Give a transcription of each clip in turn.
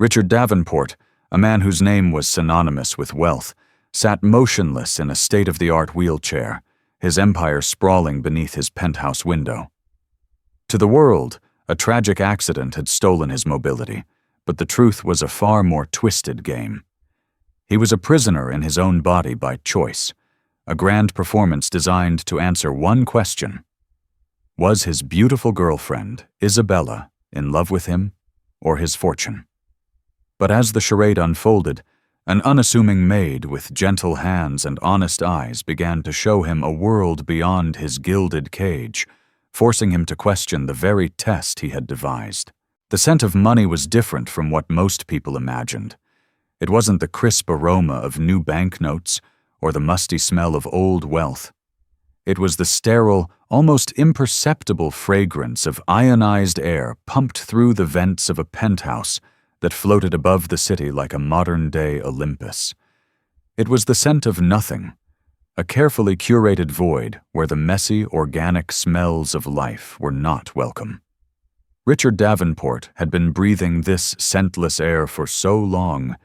Richard Davenport, a man whose name was synonymous with wealth, sat motionless in a state-of-the-art wheelchair, his empire sprawling beneath his penthouse window. To the world, a tragic accident had stolen his mobility, but the truth was a far more twisted game. He was a prisoner in his own body by choice, a grand performance designed to answer one question. Was his beautiful girlfriend, Isabella, in love with him, or his fortune? But as the charade unfolded, an unassuming maid with gentle hands and honest eyes began to show him a world beyond his gilded cage, forcing him to question the very test he had devised. The scent of money was different from what most people imagined. It wasn't the crisp aroma of new banknotes or the musty smell of old wealth. It was the sterile, almost imperceptible fragrance of ionized air pumped through the vents of a penthouse that floated above the city like a modern-day Olympus. It was the scent of nothing, a carefully curated void where the messy, organic smells of life were not welcome. Richard Davenport had been breathing this scentless air for so long,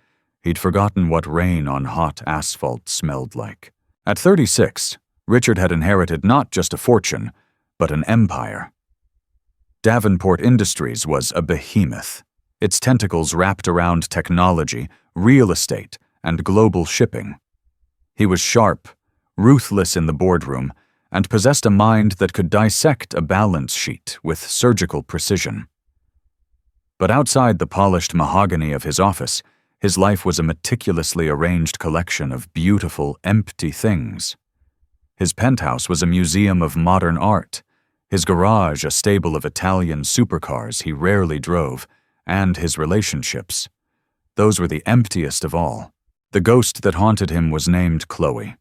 he'd forgotten what rain on hot asphalt smelled like. At 36, Richard had inherited not just a fortune, but an empire. Davenport Industries was a behemoth, its tentacles wrapped around technology, real estate, and global shipping. He was sharp, ruthless in the boardroom, and possessed a mind that could dissect a balance sheet with surgical precision. But outside the polished mahogany of his office, his life was a meticulously arranged collection of beautiful, empty things. His penthouse was a museum of modern art, his garage a stable of Italian supercars he rarely drove, and his relationships. Those were the emptiest of all. The ghost that haunted him was named Chloe.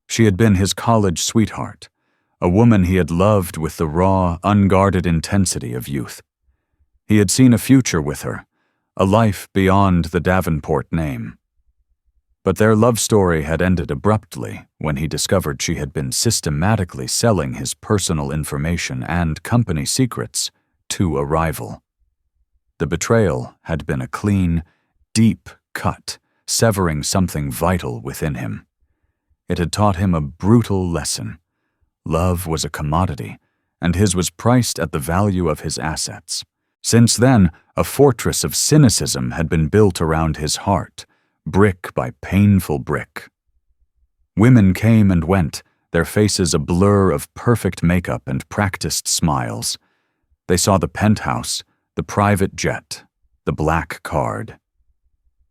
She had been his college sweetheart, a woman he had loved with the raw, unguarded intensity of youth. He had seen a future with her, a life beyond the Davenport name. But their love story had ended abruptly when he discovered she had been systematically selling his personal information and company secrets to a rival. The betrayal had been a clean, deep cut, severing something vital within him. It had taught him a brutal lesson. Love was a commodity, and his was priced at the value of his assets. Since then, a fortress of cynicism had been built around his heart, brick by painful brick. Women came and went, their faces a blur of perfect makeup and practiced smiles. They saw the penthouse, the private jet, the black card.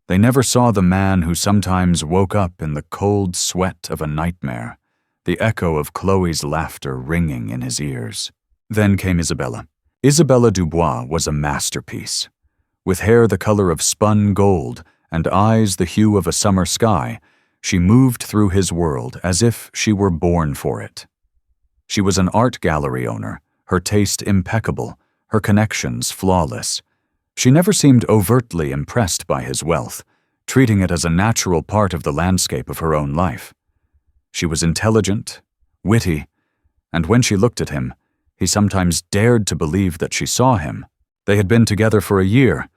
They never saw the man who sometimes woke up in the cold sweat of a nightmare, the echo of Chloe's laughter ringing in his ears. Then came Isabella. Isabella Dubois was a masterpiece. With hair the color of spun gold and eyes the hue of a summer sky, she moved through his world as if she were born for it. She was an art gallery owner, her taste impeccable, her connections flawless. She never seemed overtly impressed by his wealth, treating it as a natural part of the landscape of her own life. She was intelligent, witty, and when she looked at him, he sometimes dared to believe that she saw him. They had been together for a year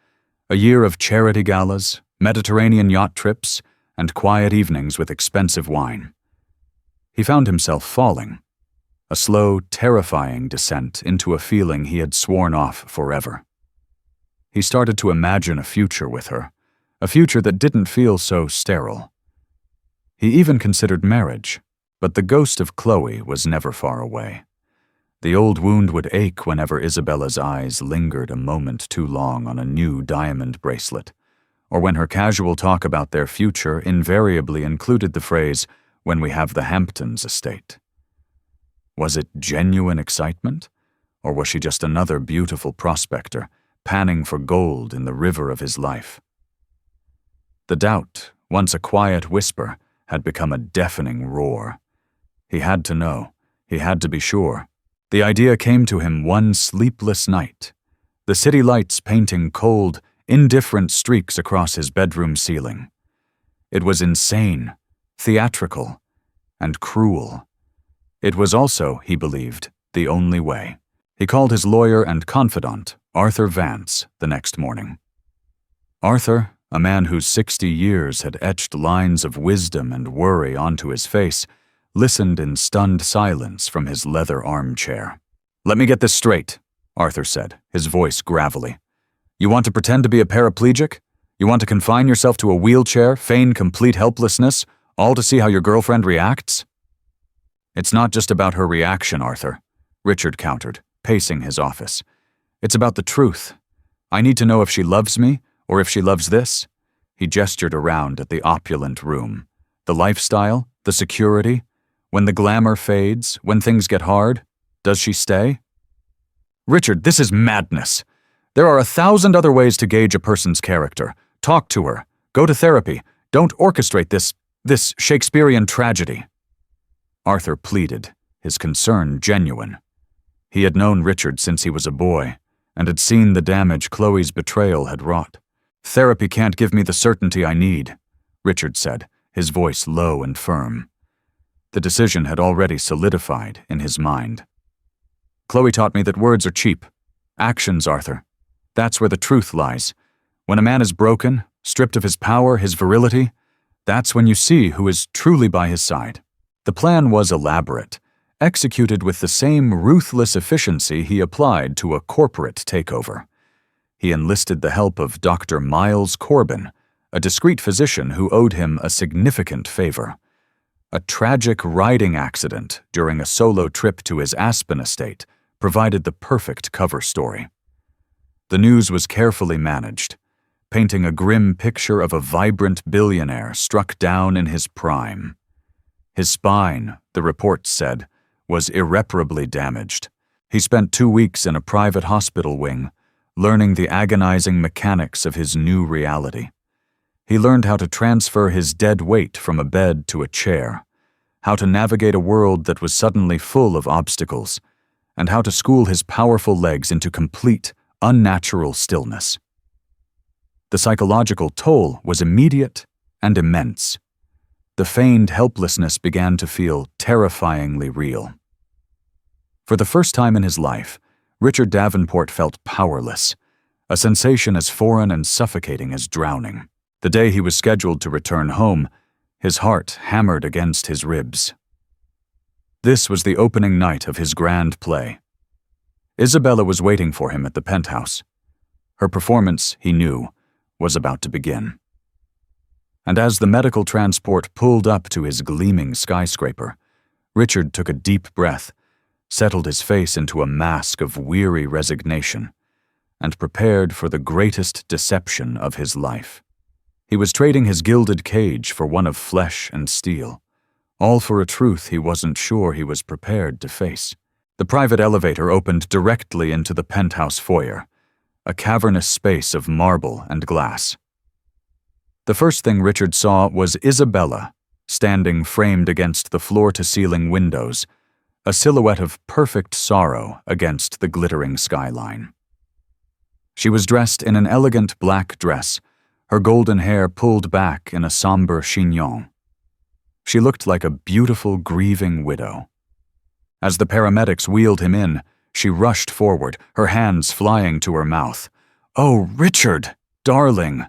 of charity galas, Mediterranean yacht trips, and quiet evenings with expensive wine. He found himself falling, a slow, terrifying descent into a feeling he had sworn off forever. He started to imagine a future with her, a future that didn't feel so sterile. He even considered marriage, but the ghost of Chloe was never far away. The old wound would ache whenever Isabella's eyes lingered a moment too long on a new diamond bracelet, or when her casual talk about their future invariably included the phrase, "when we have the Hamptons estate." Was it genuine excitement, or was she just another beautiful prospector, panning for gold in the river of his life? The doubt, once a quiet whisper, had become a deafening roar. He had to know. He had to be sure. The idea came to him one sleepless night, the city lights painting cold, indifferent streaks across his bedroom ceiling. It was insane, theatrical, and cruel. It was also, he believed, the only way. He called his lawyer and confidant, Arthur Vance, the next morning. Arthur, a man whose 60 years had etched lines of wisdom and worry onto his face, listened in stunned silence from his leather armchair. "Let me get this straight," Arthur said, his voice gravelly. "You want to pretend to be a paraplegic? You want to confine yourself to a wheelchair, feign complete helplessness, all to see how your girlfriend reacts?" "It's not just about her reaction, Arthur," Richard countered, pacing his office. "It's about the truth. I need to know if she loves me, or if she loves this." He gestured around at the opulent room. "The lifestyle, the security. When the glamour fades, when things get hard, does she stay?" "Richard, this is madness. There are 1,000 other ways to gauge a person's character. Talk to her. Go to therapy. Don't orchestrate this Shakespearean tragedy." Arthur pleaded, his concern genuine. He had known Richard since he was a boy, and had seen the damage Chloe's betrayal had wrought. "Therapy can't give me the certainty I need," Richard said, his voice low and firm. The decision had already solidified in his mind. "Chloe taught me that words are cheap. Actions, Arthur. That's where the truth lies. When a man is broken, stripped of his power, his virility, that's when you see who is truly by his side." The plan was elaborate, executed with the same ruthless efficiency he applied to a corporate takeover. He enlisted the help of Dr. Miles Corbin, a discreet physician who owed him a significant favor. A tragic riding accident during a solo trip to his Aspen estate provided the perfect cover story. The news was carefully managed, painting a grim picture of a vibrant billionaire struck down in his prime. His spine, the reports said, was irreparably damaged. He spent 2 weeks in a private hospital wing, learning the agonizing mechanics of his new reality. He learned how to transfer his dead weight from a bed to a chair, how to navigate a world that was suddenly full of obstacles, and how to school his powerful legs into complete, unnatural stillness. The psychological toll was immediate and immense. The feigned helplessness began to feel terrifyingly real. For the first time in his life, Richard Davenport felt powerless, a sensation as foreign and suffocating as drowning. The day he was scheduled to return home, his heart hammered against his ribs. This was the opening night of his grand play. Isabella was waiting for him at the penthouse. Her performance, he knew, was about to begin. And as the medical transport pulled up to his gleaming skyscraper, Richard took a deep breath, settled his face into a mask of weary resignation, and prepared for the greatest deception of his life. He was trading his gilded cage for one of flesh and steel, all for a truth he wasn't sure he was prepared to face. The private elevator opened directly into the penthouse foyer, a cavernous space of marble and glass. The first thing Richard saw was Isabella, standing framed against the floor-to-ceiling windows, a silhouette of perfect sorrow against the glittering skyline. She was dressed in an elegant black dress, her golden hair pulled back in a somber chignon. She looked like a beautiful, grieving widow. As the paramedics wheeled him in, she rushed forward, her hands flying to her mouth. "Oh, Richard, darling!"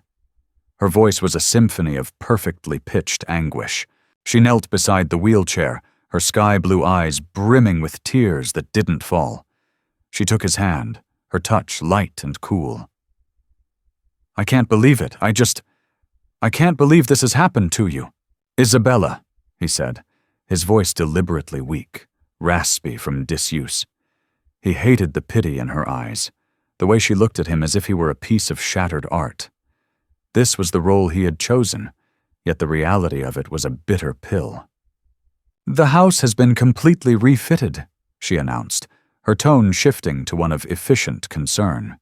Her voice was a symphony of perfectly pitched anguish. She knelt beside the wheelchair, her sky-blue eyes brimming with tears that didn't fall. She took his hand, her touch light and cool. "I can't believe it. I can't believe this has happened to you." "Isabella," he said, his voice deliberately weak, raspy from disuse. He hated the pity in her eyes, the way she looked at him as if he were a piece of shattered art. This was the role he had chosen, yet the reality of it was a bitter pill. "The house has been completely refitted," she announced, her tone shifting to one of efficient concern.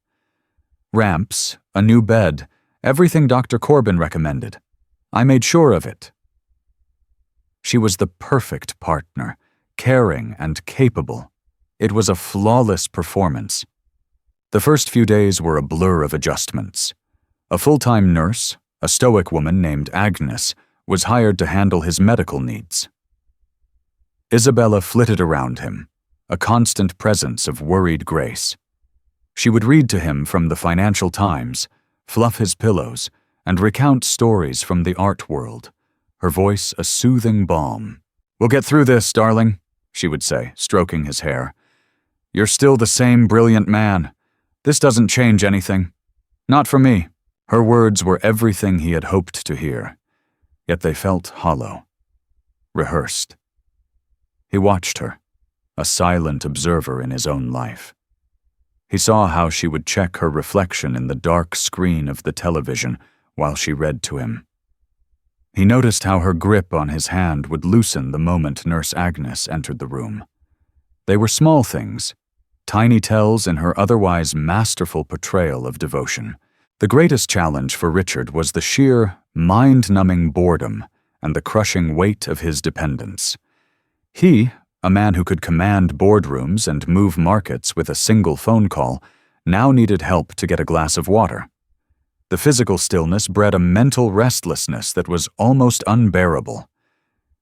"Ramps, a new bed, everything Dr. Corbin recommended. I made sure of it." She was the perfect partner, caring and capable. It was a flawless performance. The first few days were a blur of adjustments. A full-time nurse, a stoic woman named Agnes, was hired to handle his medical needs. Isabella flitted around him, a constant presence of worried grace. She would read to him from the Financial Times, fluff his pillows, and recount stories from the art world, her voice a soothing balm. "We'll get through this, darling," she would say, stroking his hair. "You're still the same brilliant man. This doesn't change anything. Not for me." Her words were everything he had hoped to hear, yet they felt hollow, rehearsed. He watched her, a silent observer in his own life. He saw how she would check her reflection in the dark screen of the television while she read to him. He noticed how her grip on his hand would loosen the moment Nurse Agnes entered the room. They were small things, tiny tells in her otherwise masterful portrayal of devotion. The greatest challenge for Richard was the sheer, mind-numbing boredom and the crushing weight of his dependence. He, a man who could command boardrooms and move markets with a single phone call, now needed help to get a glass of water. The physical stillness bred a mental restlessness that was almost unbearable.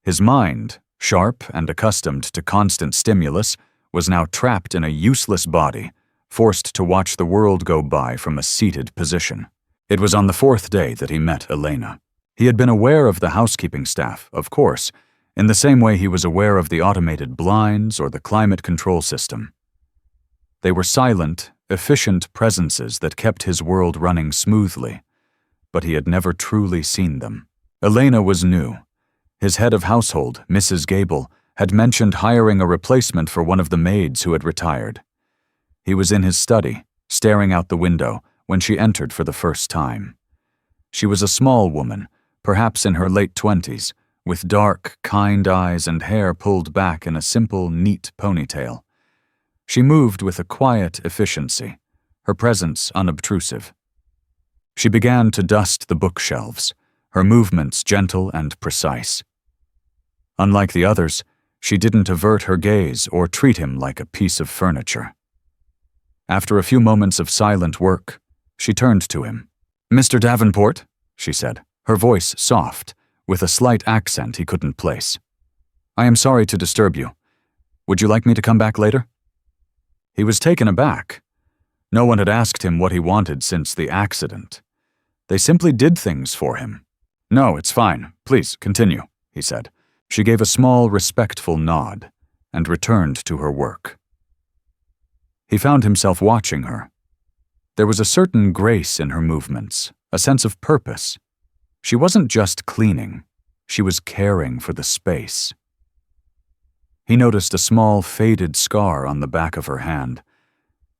His mind, sharp and accustomed to constant stimulus, was now trapped in a useless body, forced to watch the world go by from a seated position. It was on the fourth day that he met Elena. He had been aware of the housekeeping staff, of course, in the same way he was aware of the automated blinds or the climate control system. They were silent, efficient presences that kept his world running smoothly, but he had never truly seen them. Elena was new. His head of household, Mrs. Gable, had mentioned hiring a replacement for one of the maids who had retired. He was in his study, staring out the window, when she entered for the first time. She was a small woman, perhaps in her late 20s, with dark, kind eyes and hair pulled back in a simple, neat ponytail. She moved with a quiet efficiency, her presence unobtrusive. She began to dust the bookshelves, her movements gentle and precise. Unlike the others, she didn't avert her gaze or treat him like a piece of furniture. After a few moments of silent work, she turned to him. "Mr. Davenport," she said, her voice soft, with a slight accent he couldn't place. "I am sorry to disturb you. Would you like me to come back later?" He was taken aback. No one had asked him what he wanted since the accident. They simply did things for him. "No, it's fine. Please, continue," he said. She gave a small, respectful nod and returned to her work. He found himself watching her. There was a certain grace in her movements, a sense of purpose. She wasn't just cleaning, she was caring for the space. He noticed a small, faded scar on the back of her hand,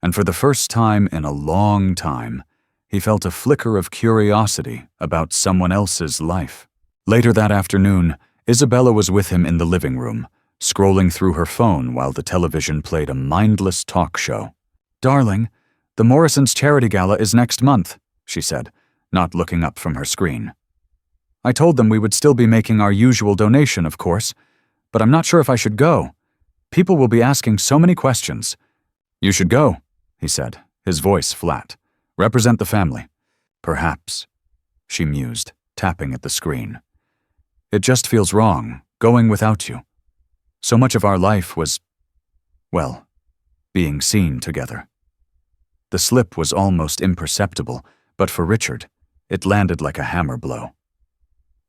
and for the first time in a long time, he felt a flicker of curiosity about someone else's life. Later that afternoon, Isabella was with him in the living room, scrolling through her phone while the television played a mindless talk show. "Darling, the Morrisons' charity gala is next month," she said, not looking up from her screen. "I told them we would still be making our usual donation, of course, but I'm not sure if I should go. People will be asking so many questions." "You should go," he said, his voice flat. "Represent the family." "Perhaps," she mused, tapping at the screen. "It just feels wrong, going without you. So much of our life was, well, being seen together." The slip was almost imperceptible, but for Richard, it landed like a hammer blow.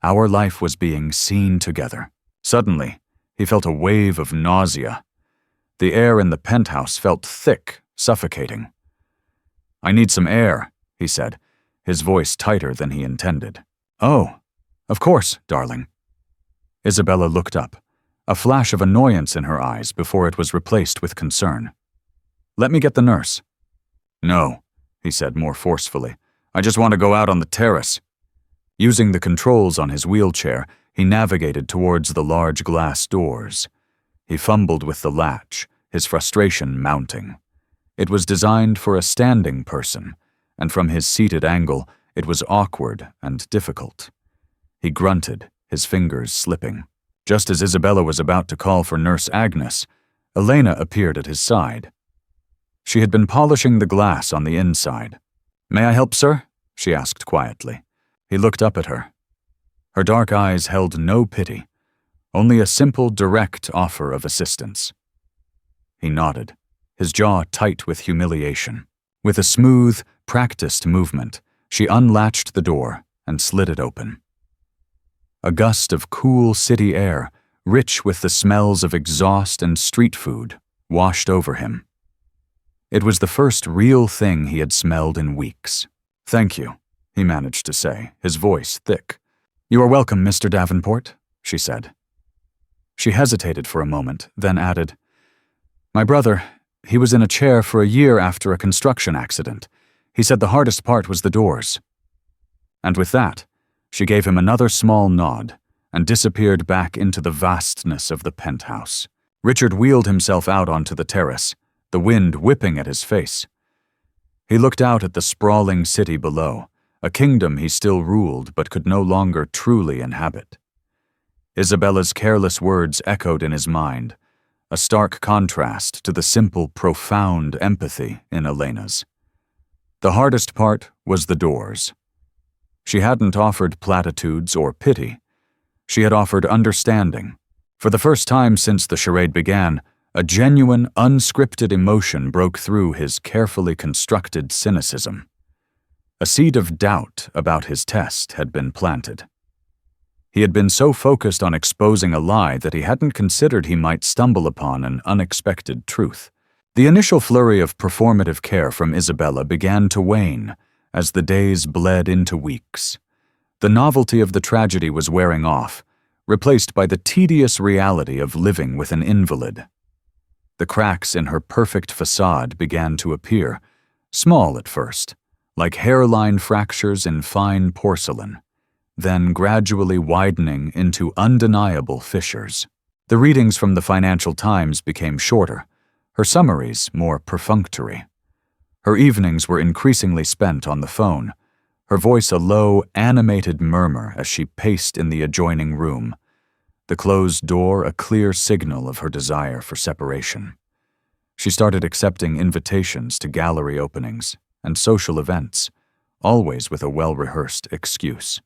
Our life was being seen together. Suddenly, he felt a wave of nausea. The air in the penthouse felt thick, suffocating. "I need some air," he said, his voice tighter than he intended. "Oh, of course, darling." Isabella looked up, a flash of annoyance in her eyes before it was replaced with concern. "Let me get the nurse." "No," he said more forcefully. "I just want to go out on the terrace." Using the controls on his wheelchair, he navigated towards the large glass doors. He fumbled with the latch, his frustration mounting. It was designed for a standing person, and from his seated angle, it was awkward and difficult. He grunted, his fingers slipping. Just as Isabella was about to call for Nurse Agnes, Elena appeared at his side. She had been polishing the glass on the inside. "May I help, sir?" she asked quietly. He looked up at her. Her dark eyes held no pity, only a simple, direct offer of assistance. He nodded, his jaw tight with humiliation. With a smooth, practiced movement, She unlatched the door and slid it open. A gust of cool city air, rich with the smells of exhaust and street food, washed over him. It was the first real thing he had smelled in weeks. "Thank you," he managed to say, his voice thick. "You are welcome, Mr. Davenport," she said. She hesitated for a moment, then added, "My brother, he was in a chair for a year after a construction accident. He said the hardest part was the doors." And with that, she gave him another small nod and disappeared back into the vastness of the penthouse. Richard wheeled himself out onto the terrace, the wind whipping at his face. He looked out at the sprawling city below, a kingdom he still ruled but could no longer truly inhabit. Isabella's careless words echoed in his mind, a stark contrast to the simple, profound empathy in Elena's. The hardest part was the doors. She hadn't offered platitudes or pity. She had offered understanding. For the first time since the charade began, a genuine, unscripted emotion broke through his carefully constructed cynicism. A seed of doubt about his test had been planted. He had been so focused on exposing a lie that he hadn't considered he might stumble upon an unexpected truth. The initial flurry of performative care from Isabella began to wane as the days bled into weeks. The novelty of the tragedy was wearing off, replaced by the tedious reality of living with an invalid. The cracks in her perfect facade began to appear, small at first, like hairline fractures in fine porcelain, then gradually widening into undeniable fissures. The readings from the Financial Times became shorter, her summaries more perfunctory. Her evenings were increasingly spent on the phone, her voice a low, animated murmur as she paced in the adjoining room, the closed door a clear signal of her desire for separation. She started accepting invitations to gallery openings and social events, always with a well-rehearsed excuse.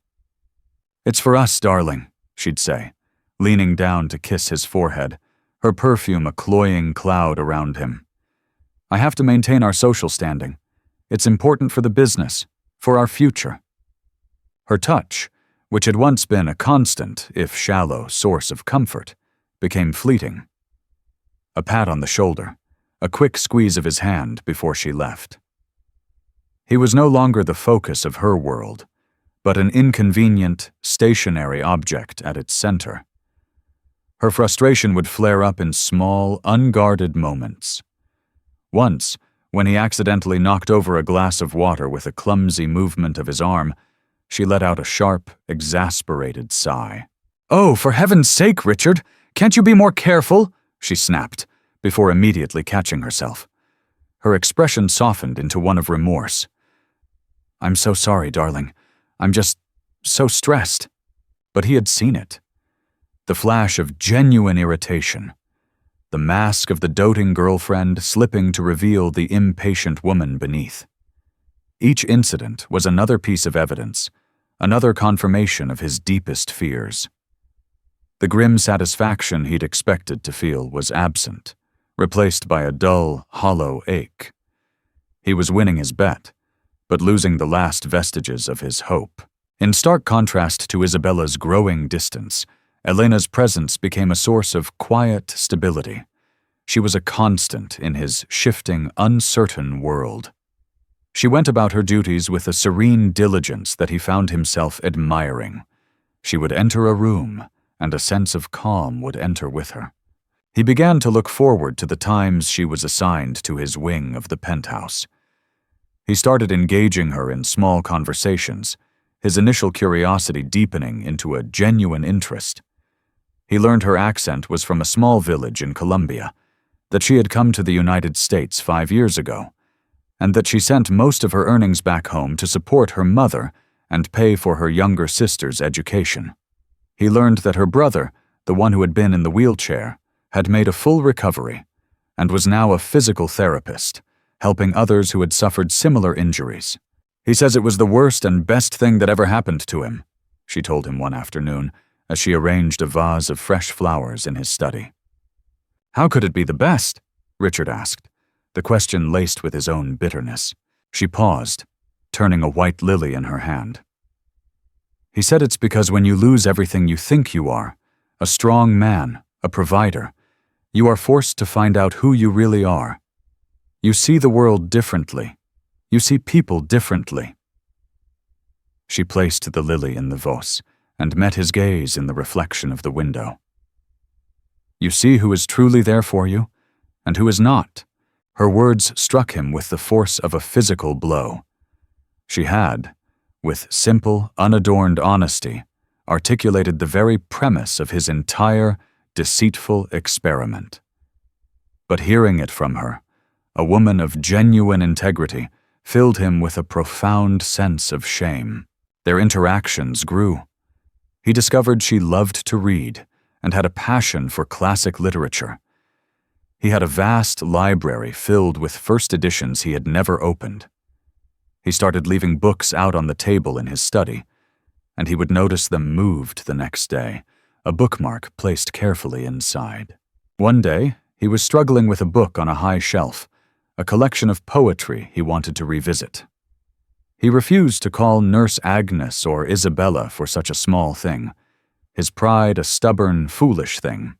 "It's for us, darling," she'd say, leaning down to kiss his forehead, her perfume a cloying cloud around him. "I have to maintain our social standing. It's important for the business, for our future." Her touch, which had once been a constant, if shallow, source of comfort, became fleeting. A pat on the shoulder, a quick squeeze of his hand before she left. He was no longer the focus of her world, but an inconvenient, stationary object at its center. Her frustration would flare up in small, unguarded moments. Once, when he accidentally knocked over a glass of water with a clumsy movement of his arm, she let out a sharp, exasperated sigh. "Oh, for heaven's sake, Richard! Can't you be more careful?" she snapped, before immediately catching herself. Her expression softened into one of remorse. "I'm so sorry, darling. I'm just so stressed." But he had seen it. The flash of genuine irritation. The mask of the doting girlfriend slipping to reveal the impatient woman beneath. Each incident was another piece of evidence, another confirmation of his deepest fears. The grim satisfaction he'd expected to feel was absent, replaced by a dull, hollow ache. He was winning his bet, but losing the last vestiges of his hope. In stark contrast to Isabella's growing distance, Elena's presence became a source of quiet stability. She was a constant in his shifting, uncertain world. She went about her duties with a serene diligence that he found himself admiring. She would enter a room, and a sense of calm would enter with her. He began to look forward to the times she was assigned to his wing of the penthouse. He started engaging her in small conversations, his initial curiosity deepening into a genuine interest. He learned her accent was from a small village in Colombia, that she had come to the United States 5 years ago, and that she sent most of her earnings back home to support her mother and pay for her younger sister's education. He learned that her brother, the one who had been in the wheelchair, had made a full recovery and was now a physical therapist, helping others who had suffered similar injuries. "He says it was the worst and best thing that ever happened to him," she told him one afternoon, as she arranged a vase of fresh flowers in his study. "How could it be the best?" Richard asked, the question laced with his own bitterness. She paused, turning a white lily in her hand. He said it's because when you lose everything you think you are, a strong man, a provider, you are forced to find out who you really are. You see the world differently. You see people differently. She placed the lily in the vase and met his gaze in the reflection of the window. You see who is truly there for you and who is not. Her words struck him with the force of a physical blow. She had, with simple, unadorned honesty, articulated the very premise of his entire, deceitful experiment. But hearing it from her, a woman of genuine integrity, filled him with a profound sense of shame. Their interactions grew. He discovered she loved to read and had a passion for classic literature. He had a vast library filled with first editions he had never opened. He started leaving books out on the table in his study, and he would notice them moved the next day, a bookmark placed carefully inside. One day, he was struggling with a book on a high shelf, a collection of poetry he wanted to revisit. He refused to call Nurse Agnes or Isabella for such a small thing, his pride a stubborn, foolish thing.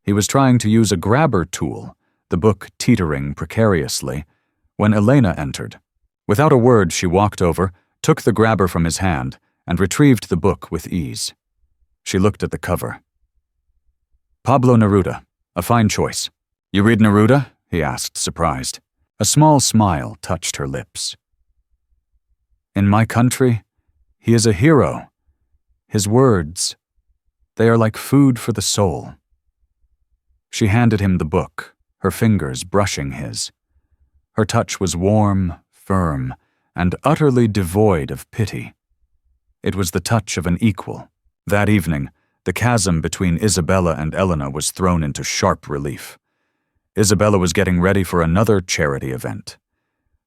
He was trying to use a grabber tool, the book teetering precariously, when Elena entered. Without a word, she walked over, took the grabber from his hand, and retrieved the book with ease. She looked at the cover. Pablo Neruda, a fine choice. You read Neruda? He asked, surprised. A small smile touched her lips. In my country, he is a hero. His words, they are like food for the soul. She handed him the book, her fingers brushing his. Her touch was warm, firm, and utterly devoid of pity. It was the touch of an equal. That evening, the chasm between Isabella and Elena was thrown into sharp relief. Isabella was getting ready for another charity event.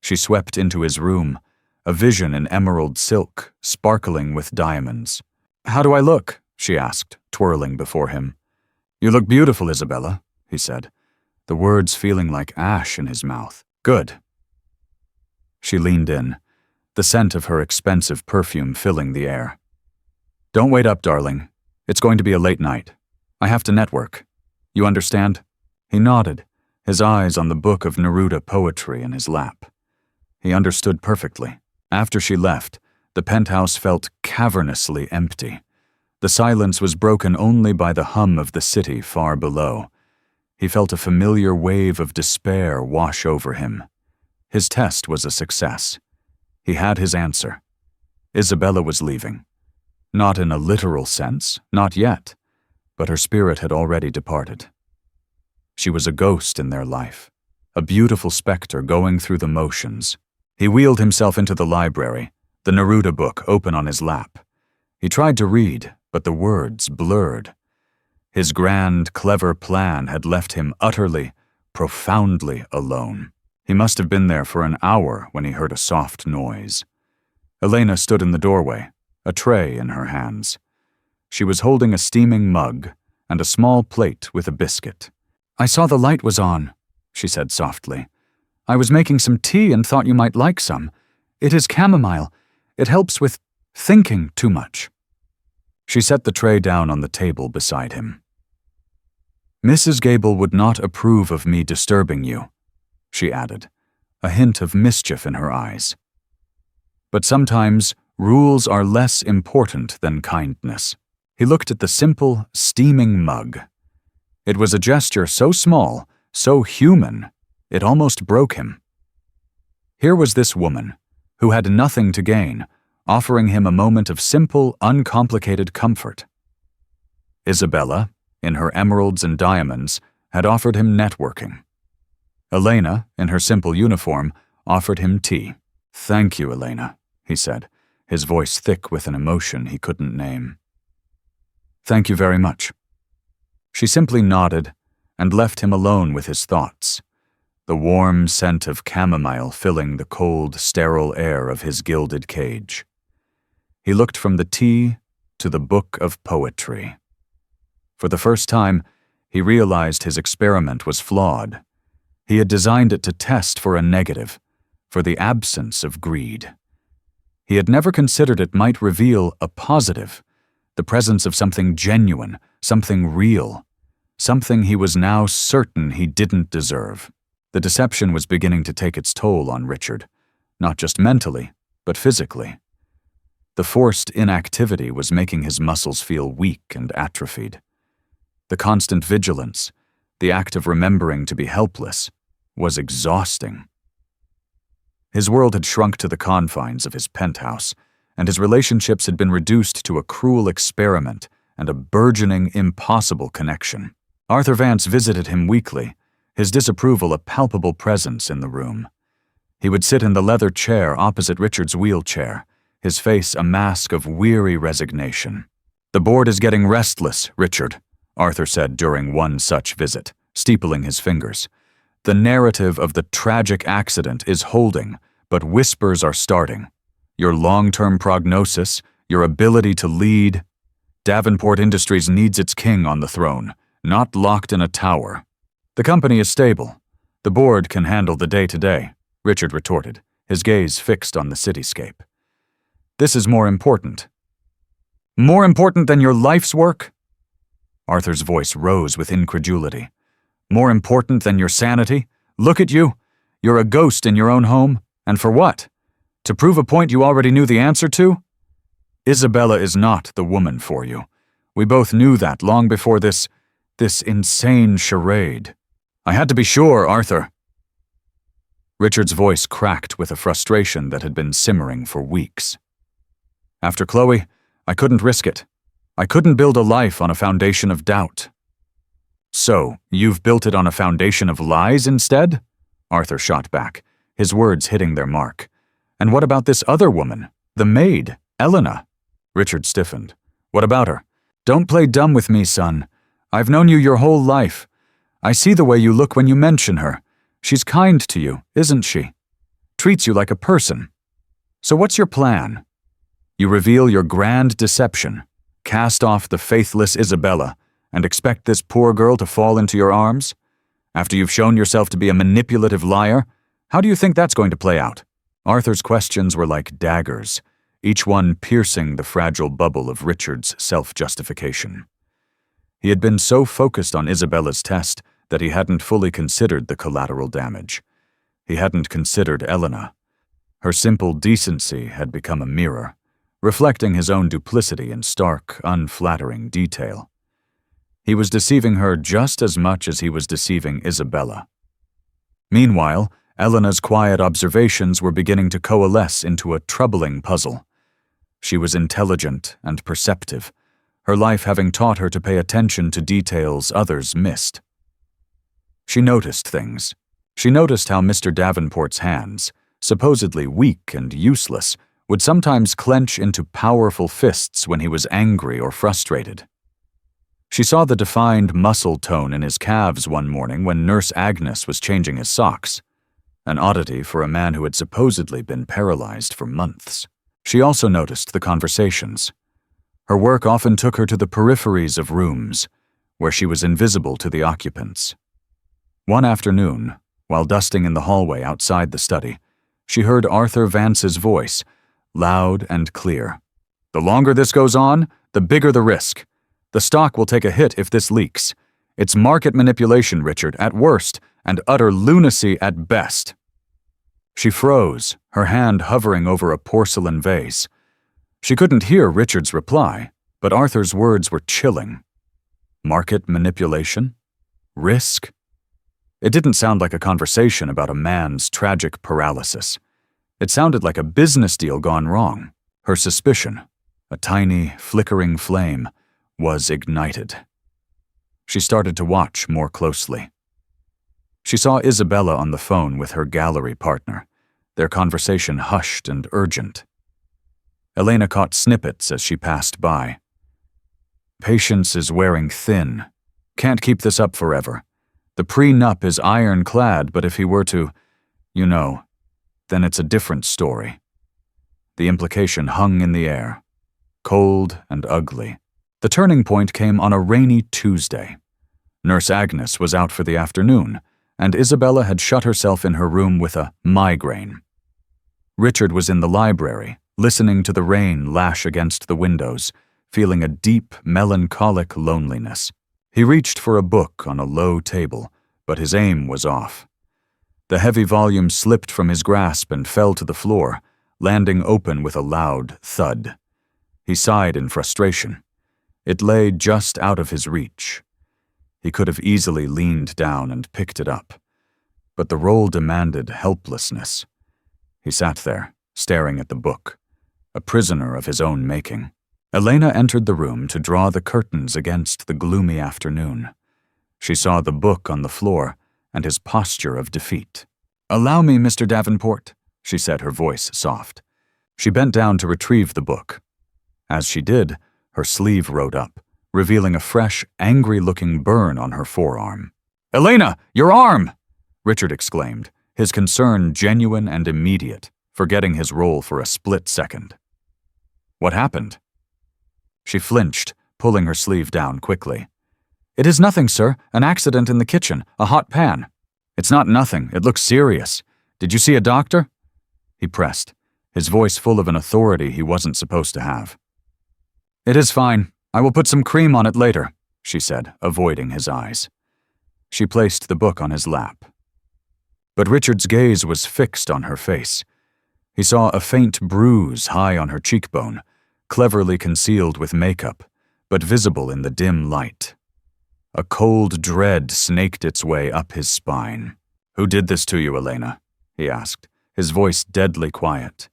She swept into his room, a vision in emerald silk, sparkling with diamonds. "How do I look?" she asked, twirling before him. "You look beautiful, Isabella," he said, the words feeling like ash in his mouth. "Good." She leaned in, the scent of her expensive perfume filling the air. "Don't wait up, darling. It's going to be a late night. I have to network. You understand?" He nodded, his eyes on the book of Neruda poetry in his lap. He understood perfectly. After she left, the penthouse felt cavernously empty. The silence was broken only by the hum of the city far below. He felt a familiar wave of despair wash over him. His test was a success. He had his answer. Isabella was leaving. Not in a literal sense, not yet, but her spirit had already departed. She was a ghost in their life, a beautiful specter going through the motions. He wheeled himself into the library, the Neruda book open on his lap. He tried to read, but the words blurred. His grand, clever plan had left him utterly, profoundly alone. He must have been there for an hour when he heard a soft noise. Elena stood in the doorway, a tray in her hands. She was holding a steaming mug and a small plate with a biscuit. "I saw the light was on," she said softly. "I was making some tea and thought you might like some. It is chamomile. It helps with thinking too much." She set the tray down on the table beside him. "Mrs. Gable would not approve of me disturbing you," she added, a hint of mischief in her eyes. "But sometimes rules are less important than kindness." He looked at the simple, steaming mug. It was a gesture so small, so human, it almost broke him. Here was this woman, who had nothing to gain, offering him a moment of simple, uncomplicated comfort. Isabella, in her emeralds and diamonds, had offered him networking. Elena, in her simple uniform, offered him tea. "Thank you, Elena," he said, his voice thick with an emotion he couldn't name. "Thank you very much." She simply nodded and left him alone with his thoughts, the warm scent of chamomile filling the cold, sterile air of his gilded cage. He looked from the tea to the book of poetry. For the first time, he realized his experiment was flawed. He had designed it to test for a negative, for the absence of greed. He had never considered it might reveal a positive, the presence of something genuine, something real, something he was now certain he didn't deserve. The deception was beginning to take its toll on Richard, not just mentally, but physically. The forced inactivity was making his muscles feel weak and atrophied. The constant vigilance, the act of remembering to be helpless, was exhausting. His world had shrunk to the confines of his penthouse, and his relationships had been reduced to a cruel experiment and a burgeoning, impossible connection. Arthur Vance visited him weekly, his disapproval a palpable presence in the room. He would sit in the leather chair opposite Richard's wheelchair, his face a mask of weary resignation. "The board is getting restless, Richard," Arthur said during one such visit, steepling his fingers. "The narrative of the tragic accident is holding, but whispers are starting. Your long-term prognosis, your ability to lead. Davenport Industries needs its king on the throne, not locked in a tower." "The company is stable. The board can handle the day-to-day," Richard retorted, his gaze fixed on the cityscape. "This is more important." "More important than your life's work?" Arthur's voice rose with incredulity. "More important than your sanity? Look at you. You're a ghost in your own home. And for what? To prove a point you already knew the answer to? Isabella is not the woman for you. We both knew that long before this insane charade. I had to be sure, Arthur." Richard's voice cracked with a frustration that had been simmering for weeks. "After Chloe, I couldn't risk it. I couldn't build a life on a foundation of doubt." "So, you've built it on a foundation of lies instead?" Arthur shot back, his words hitting their mark. "And what about this other woman, the maid, Elena?" Richard stiffened. "What about her?" "Don't play dumb with me, son. I've known you your whole life. I see the way you look when you mention her. She's kind to you, isn't she? Treats you like a person. So what's your plan? You reveal your grand deception, cast off the faithless Isabella, and expect this poor girl to fall into your arms? After you've shown yourself to be a manipulative liar, how do you think that's going to play out?" Arthur's questions were like daggers, each one piercing the fragile bubble of Richard's self-justification. He had been so focused on Isabella's test that he hadn't fully considered the collateral damage. He hadn't considered Elena. Her simple decency had become a mirror, reflecting his own duplicity in stark, unflattering detail. He was deceiving her just as much as he was deceiving Isabella. Meanwhile, Elena's quiet observations were beginning to coalesce into a troubling puzzle. She was intelligent and perceptive, her life having taught her to pay attention to details others missed. She noticed things. She noticed how Mr. Davenport's hands, supposedly weak and useless, would sometimes clench into powerful fists when he was angry or frustrated. She saw the defined muscle tone in his calves one morning when Nurse Agnes was changing his socks, an oddity for a man who had supposedly been paralyzed for months. She also noticed the conversations. Her work often took her to the peripheries of rooms, where she was invisible to the occupants. One afternoon, while dusting in the hallway outside the study, she heard Arthur Vance's voice, loud and clear. "The longer this goes on, the bigger the risk. The stock will take a hit if this leaks. It's market manipulation, Richard, at worst, and utter lunacy at best." She froze, her hand hovering over a porcelain vase. She couldn't hear Richard's reply, but Arthur's words were chilling. Market manipulation? Risk? It didn't sound like a conversation about a man's tragic paralysis. It sounded like a business deal gone wrong. Her suspicion, a tiny, flickering flame, was ignited. She started to watch more closely. She saw Isabella on the phone with her gallery partner, their conversation hushed and urgent. Elena caught snippets as she passed by. "Patience is wearing thin. Can't keep this up forever. The prenup is ironclad, but if he were to, then it's a different story." The implication hung in the air, cold and ugly. The turning point came on a rainy Tuesday. Nurse Agnes was out for the afternoon, and Isabella had shut herself in her room with a migraine. Richard was in the library, listening to the rain lash against the windows, feeling a deep, melancholic loneliness. He reached for a book on a low table, but his aim was off. The heavy volume slipped from his grasp and fell to the floor, landing open with a loud thud. He sighed in frustration. It lay just out of his reach. He could have easily leaned down and picked it up, but the role demanded helplessness. He sat there, staring at the book, a prisoner of his own making. Elena entered the room to draw the curtains against the gloomy afternoon. She saw the book on the floor and his posture of defeat. "Allow me, Mr. Davenport," she said, her voice soft. She bent down to retrieve the book. As she did, her sleeve rode up, revealing a fresh, angry-looking burn on her forearm. "Elena, your arm!" Richard exclaimed, his concern genuine and immediate, forgetting his role for a split second. "What happened?" She flinched, pulling her sleeve down quickly. "It is nothing, sir. An accident in the kitchen. A hot pan." "It's not nothing. It looks serious. Did you see a doctor?" He pressed, his voice full of an authority he wasn't supposed to have. "It is fine. I will put some cream on it later," she said, avoiding his eyes. She placed the book on his lap. But Richard's gaze was fixed on her face. He saw a faint bruise high on her cheekbone, cleverly concealed with makeup, but visible in the dim light. A cold dread snaked its way up his spine. "Who did this to you, Elena?" he asked, his voice deadly quiet.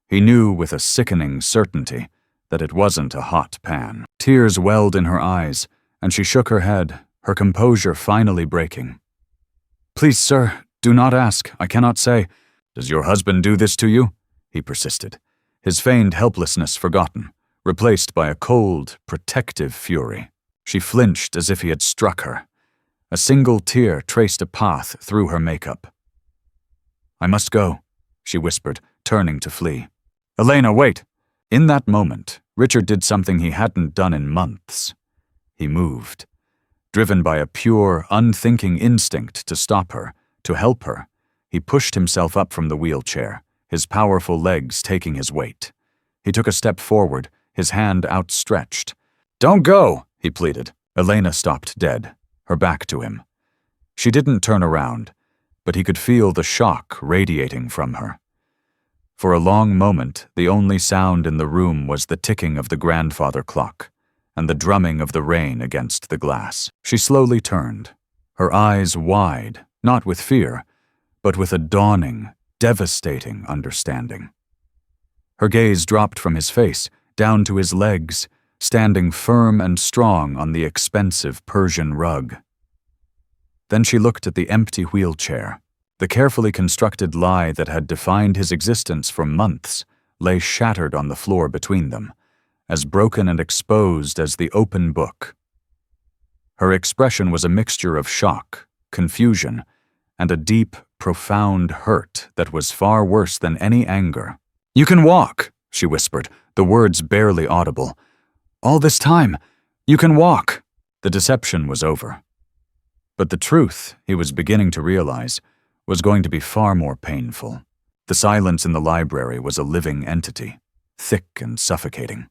He knew with a sickening certainty that it wasn't a hot pan. Tears welled in her eyes, and she shook her head, her composure finally breaking. "Please, sir, do not ask. I cannot say." "Does your husband do this to you?" he persisted, his feigned helplessness forgotten, replaced by a cold, protective fury. She flinched as if he had struck her. A single tear traced a path through her makeup. "I must go," she whispered, turning to flee. "Elena, wait!" In that moment, Richard did something he hadn't done in months. He moved. Driven by a pure, unthinking instinct to stop her, to help her, he pushed himself up from the wheelchair, his powerful legs taking his weight. He took a step forward, his hand outstretched. "Don't go!" he pleaded. Elena stopped dead, her back to him. She didn't turn around, but he could feel the shock radiating from her. For a long moment, the only sound in the room was the ticking of the grandfather clock and the drumming of the rain against the glass. She slowly turned, her eyes wide, not with fear, but with a dawning, devastating understanding. Her gaze dropped from his face, down to his legs, standing firm and strong on the expensive Persian rug. Then she looked at the empty wheelchair. The carefully constructed lie that had defined his existence for months lay shattered on the floor between them, as broken and exposed as the open book. Her expression was a mixture of shock, confusion, and a deep, profound hurt that was far worse than any anger. "You can walk," she whispered, the words barely audible. "All this time, you can walk." The deception was over. But the truth, he was beginning to realize, was going to be far more painful. The silence in the library was a living entity, thick and suffocating.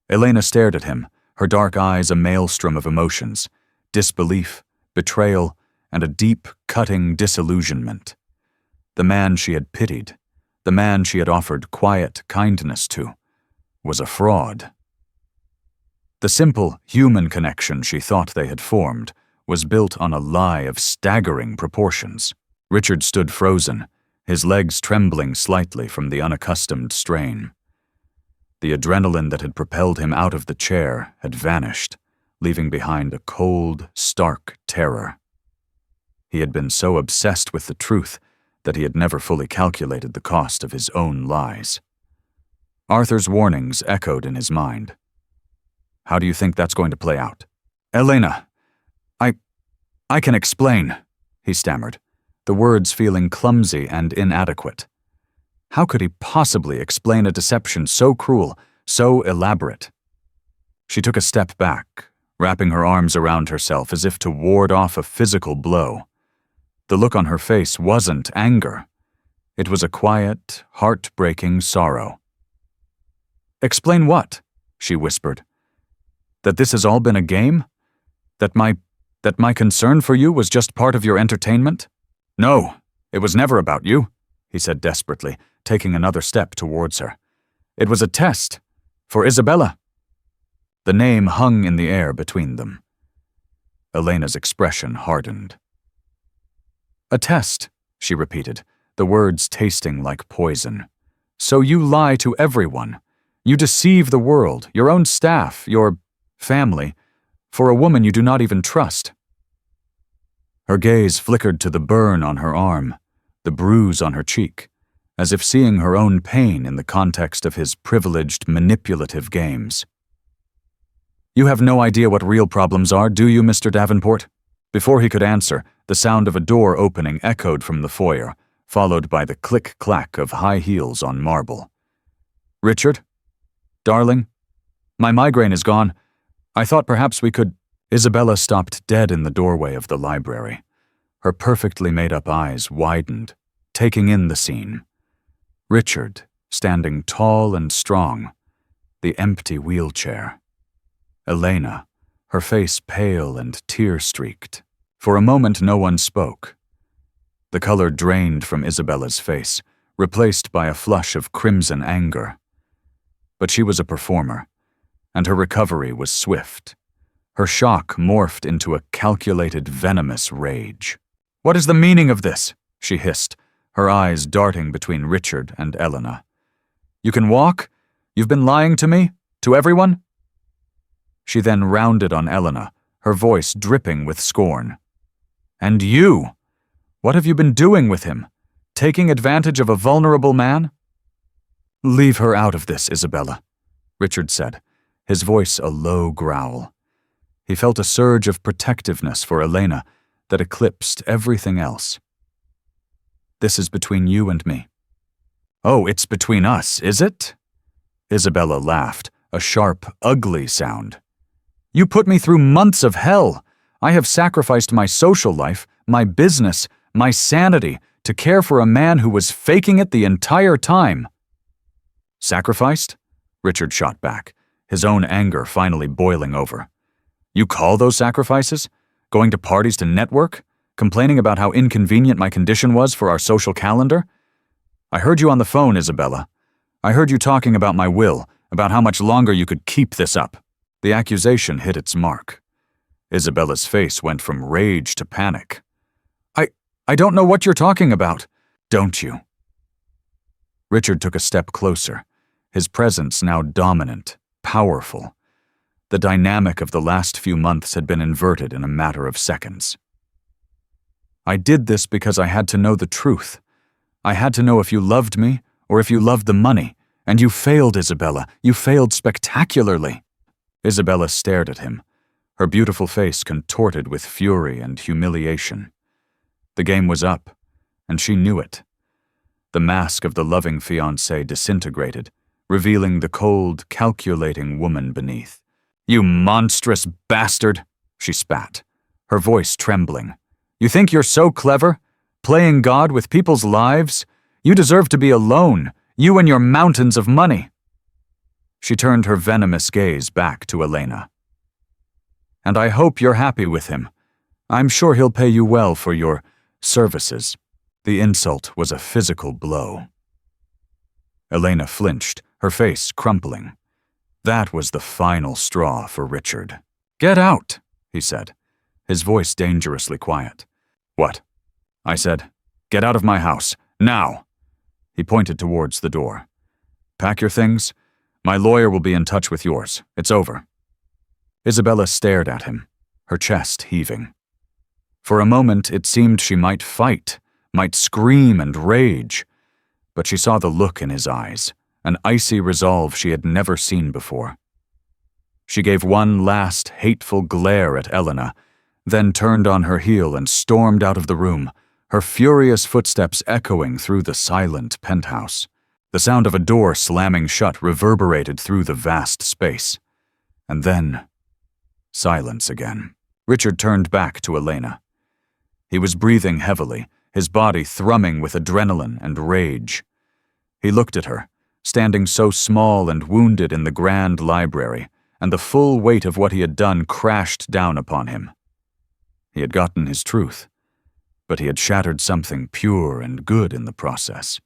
Elena stared at him, her dark eyes a maelstrom of emotions, disbelief, betrayal, and a deep, cutting disillusionment. The man she had pitied, the man she had offered quiet kindness to, was a fraud. The simple, human connection she thought they had formed was built on a lie of staggering proportions. Richard stood frozen, his legs trembling slightly from the unaccustomed strain. The adrenaline that had propelled him out of the chair had vanished, leaving behind a cold, stark terror. He had been so obsessed with the truth that he had never fully calculated the cost of his own lies. Arthur's warnings echoed in his mind. "How do you think that's going to play out?" "Elena, I can explain," he stammered, the words feeling clumsy and inadequate. How could he possibly explain a deception so cruel, so elaborate? She took a step back, wrapping her arms around herself as if to ward off a physical blow. The look on her face wasn't anger. It was a quiet, heartbreaking sorrow. "Explain what?" she whispered. "That this has all been a game? That my concern for you was just part of your entertainment?" "No, it was never about you," he said desperately, taking another step towards her. "It was a test. For Isabella." The name hung in the air between them. Elena's expression hardened. "A test," she repeated, the words tasting like poison. "So you lie to everyone. You deceive the world, your own staff, your family, for a woman you do not even trust." Her gaze flickered to the burn on her arm, the bruise on her cheek, as if seeing her own pain in the context of his privileged, manipulative games. "You have no idea what real problems are, do you, Mr. Davenport?" Before he could answer, the sound of a door opening echoed from the foyer, followed by the click-clack of high heels on marble. "Richard? Darling? My migraine is gone. I thought perhaps we could—" Isabella stopped dead in the doorway of the library. Her perfectly made-up eyes widened, taking in the scene. Richard, standing tall and strong. The empty wheelchair. Elena, her face pale and tear-streaked. For a moment no one spoke. The color drained from Isabella's face, replaced by a flush of crimson anger. But she was a performer, and her recovery was swift. Her shock morphed into a calculated, venomous rage. "What is the meaning of this?" she hissed, her eyes darting between Richard and Elena. "You can walk? You've been lying to me? To everyone?" She then rounded on Elena, her voice dripping with scorn. "And you? What have you been doing with him? Taking advantage of a vulnerable man?" "Leave her out of this, Isabella," Richard said, his voice a low growl. He felt a surge of protectiveness for Elena that eclipsed everything else. "This is between you and me." "Oh, it's between us, is it?" Isabella laughed, a sharp, ugly sound. "You put me through months of hell. I have sacrificed my social life, my business, my sanity to care for a man who was faking it the entire time." "Sacrificed?" Richard shot back, his own anger finally boiling over. "You call those sacrifices? Going to parties to network? Complaining about how inconvenient my condition was for our social calendar? I heard you on the phone, Isabella. I heard you talking about my will, about how much longer you could keep this up." The accusation hit its mark. Isabella's face went from rage to panic. I don't know what you're talking about." "Don't you?" Richard took a step closer, his presence now dominant, powerful. The dynamic of the last few months had been inverted in a matter of seconds. "I did this because I had to know the truth. I had to know if you loved me or if you loved the money, and you failed, Isabella. You failed spectacularly." Isabella stared at him, her beautiful face contorted with fury and humiliation. The game was up, and she knew it. The mask of the loving fiancé disintegrated, revealing the cold, calculating woman beneath. "You monstrous bastard," she spat, her voice trembling. "You think you're so clever? Playing God with people's lives? You deserve to be alone, you and your mountains of money." She turned her venomous gaze back to Elena. "And I hope you're happy with him. I'm sure he'll pay you well for your services." The insult was a physical blow. Elena flinched, her face crumpling. That was the final straw for Richard. "Get out," he said, his voice dangerously quiet. "What?" I said. "Get out of my house, now." He pointed towards the door. "Pack your things. My lawyer will be in touch with yours. It's over." Isabella stared at him, her chest heaving. For a moment it seemed she might fight, might scream and rage, but she saw the look in his eyes, an icy resolve she had never seen before. She gave one last hateful glare at Elena, then turned on her heel and stormed out of the room, her furious footsteps echoing through the silent penthouse. The sound of a door slamming shut reverberated through the vast space. And then, silence again. Richard turned back to Elena. He was breathing heavily, his body thrumming with adrenaline and rage. He looked at her, standing so small and wounded in the grand library, and the full weight of what he had done crashed down upon him. He had gotten his truth, but he had shattered something pure and good in the process.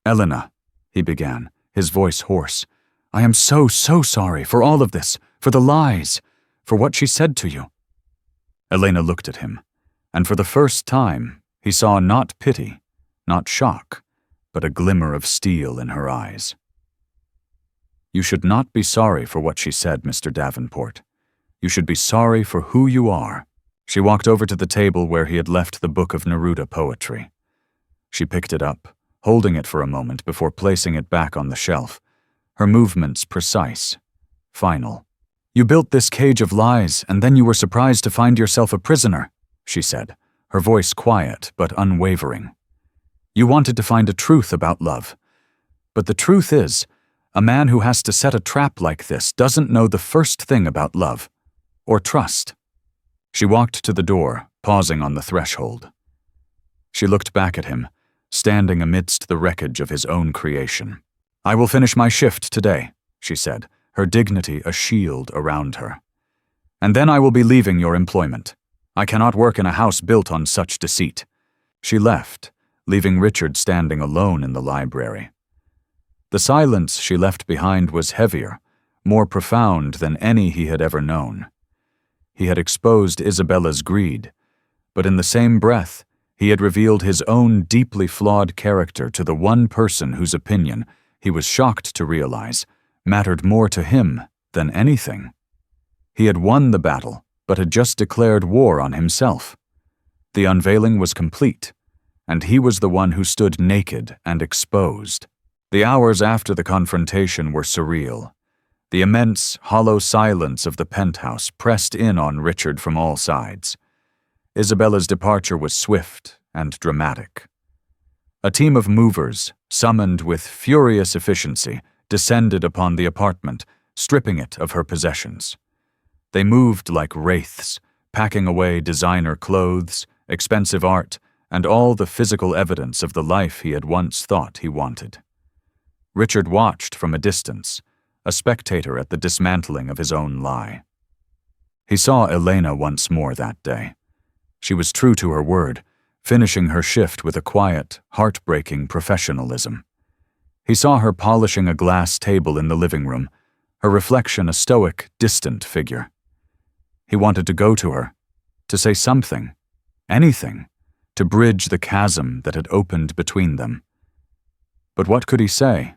"Elena," he began, his voice hoarse, "I am so sorry for all of this, for the lies, for what she said to you." Elena looked at him, and for the first time, he saw not pity, not shock, but a glimmer of steel in her eyes. "You should not be sorry for what she said, Mr. Davenport. You should be sorry for who you are." She walked over to the table where he had left the book of Neruda poetry. She picked it up, holding it for a moment before placing it back on the shelf, her movements precise, final. "You built this cage of lies, and then you were surprised to find yourself a prisoner," she said, her voice quiet but unwavering. "You wanted to find a truth about love. But the truth is, a man who has to set a trap like this doesn't know the first thing about love, or trust." She walked to the door, pausing on the threshold. She looked back at him, standing amidst the wreckage of his own creation. "I will finish my shift today," she said, her dignity a shield around her. "And then I will be leaving your employment. I cannot work in a house built on such deceit." She left, leaving Richard standing alone in the library. The silence she left behind was heavier, more profound than any he had ever known. He had exposed Isabella's greed, but in the same breath, he had revealed his own deeply flawed character to the one person whose opinion, he was shocked to realize, mattered more to him than anything. He had won the battle, but had just declared war on himself. The unveiling was complete, and he was the one who stood naked and exposed. The hours after the confrontation were surreal. The immense, hollow silence of the penthouse pressed in on Richard from all sides. Isabella's departure was swift and dramatic. A team of movers, summoned with furious efficiency, descended upon the apartment, stripping it of her possessions. They moved like wraiths, packing away designer clothes, expensive art, and all the physical evidence of the life he had once thought he wanted. Richard watched from a distance, a spectator at the dismantling of his own lie. He saw Elena once more that day. She was true to her word, finishing her shift with a quiet, heartbreaking professionalism. He saw her polishing a glass table in the living room, her reflection a stoic, distant figure. He wanted to go to her, to say something, anything, to bridge the chasm that had opened between them. But what could he say?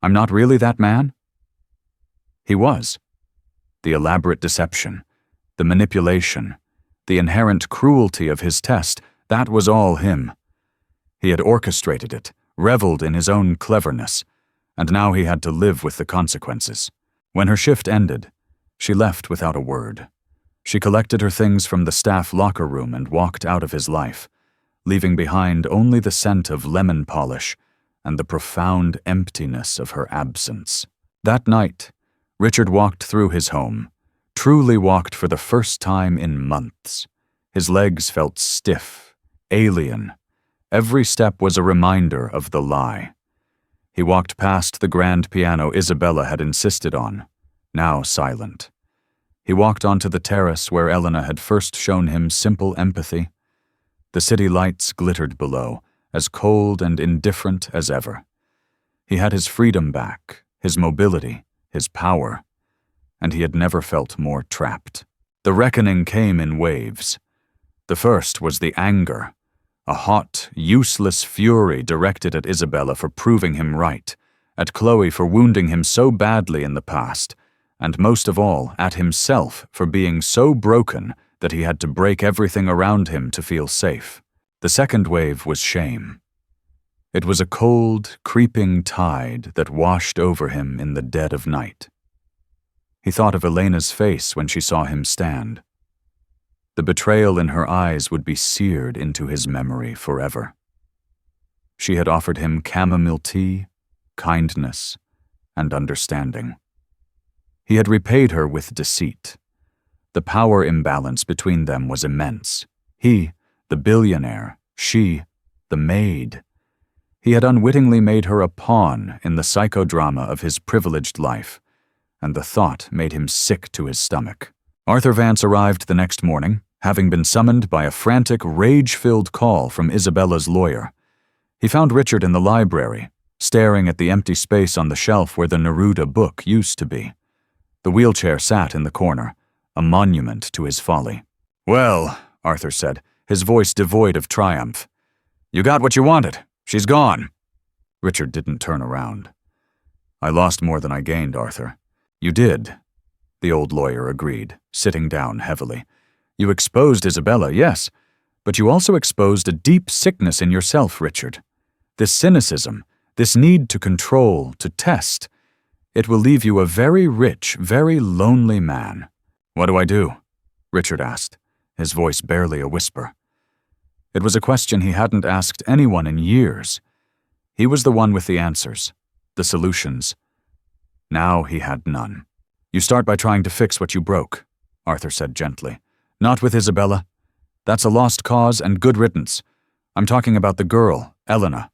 "I'm not really that man?" He was. The elaborate deception, the manipulation, the inherent cruelty of his test, that was all him. He had orchestrated it, reveled in his own cleverness, and now he had to live with the consequences. When her shift ended, she left without a word. She collected her things from the staff locker room and walked out of his life, leaving behind only the scent of lemon polish and the profound emptiness of her absence. That night, Richard walked through his home, truly walked for the first time in months. His legs felt stiff, alien. Every step was a reminder of the lie. He walked past the grand piano Isabella had insisted on, now silent. He walked onto the terrace where Elena had first shown him simple empathy. The city lights glittered below, as cold and indifferent as ever. He had his freedom back, his mobility, his power, and he had never felt more trapped. The reckoning came in waves. The first was the anger, a hot, useless fury directed at Isabella for proving him right, at Chloe for wounding him so badly in the past, and most of all, at himself for being so broken that he had to break everything around him to feel safe. The second wave was shame. It was a cold, creeping tide that washed over him in the dead of night. He thought of Elena's face when she saw him stand. The betrayal in her eyes would be seared into his memory forever. She had offered him chamomile tea, kindness, and understanding. He had repaid her with deceit. The power imbalance between them was immense. He, the billionaire, She, the maid. He had unwittingly made her a pawn in the psychodrama of his privileged life, and the thought made him sick to his stomach. Arthur Vance arrived the next morning, having been summoned by a frantic, rage-filled call from Isabella's lawyer. He found Richard in the library, staring at the empty space on the shelf where the Neruda book used to be. The wheelchair sat in the corner, a monument to his folly. "Well," Arthur said, his voice devoid of triumph, "you got what you wanted. She's gone." Richard didn't turn around. "I lost more than I gained, Arthur." "You did," the old lawyer agreed, sitting down heavily. "You exposed Isabella, yes, but you also exposed a deep sickness in yourself, Richard. This cynicism, this need to control, to test, it will leave you a very rich, very lonely man." "What do I do?" Richard asked, his voice barely a whisper. It was a question he hadn't asked anyone in years. He was the one with the answers, the solutions. Now he had none. "You start by trying to fix what you broke," Arthur said gently. "Not with Isabella. That's a lost cause and good riddance. I'm talking about the girl, Elena."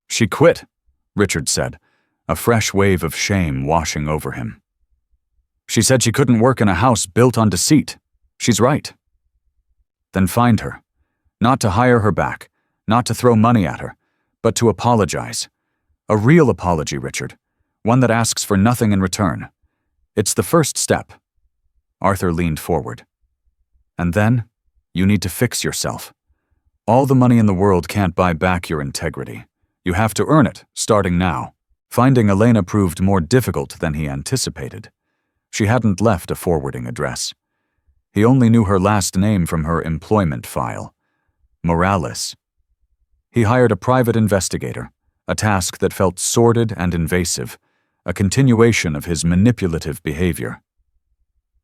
"She quit," Richard said, a fresh wave of shame washing over him. "She said she couldn't work in a house built on deceit. She's right." "Then find her. Not to hire her back, not to throw money at her, but to apologize. A real apology, Richard. One that asks for nothing in return. It's the first step." Arthur leaned forward. "And then, you need to fix yourself. All the money in the world can't buy back your integrity. You have to earn it, starting now." Finding Elena proved more difficult than he anticipated. She hadn't left a forwarding address. He only knew her last name from her employment file. Morales. He hired a private investigator, a task that felt sordid and invasive, a continuation of his manipulative behavior.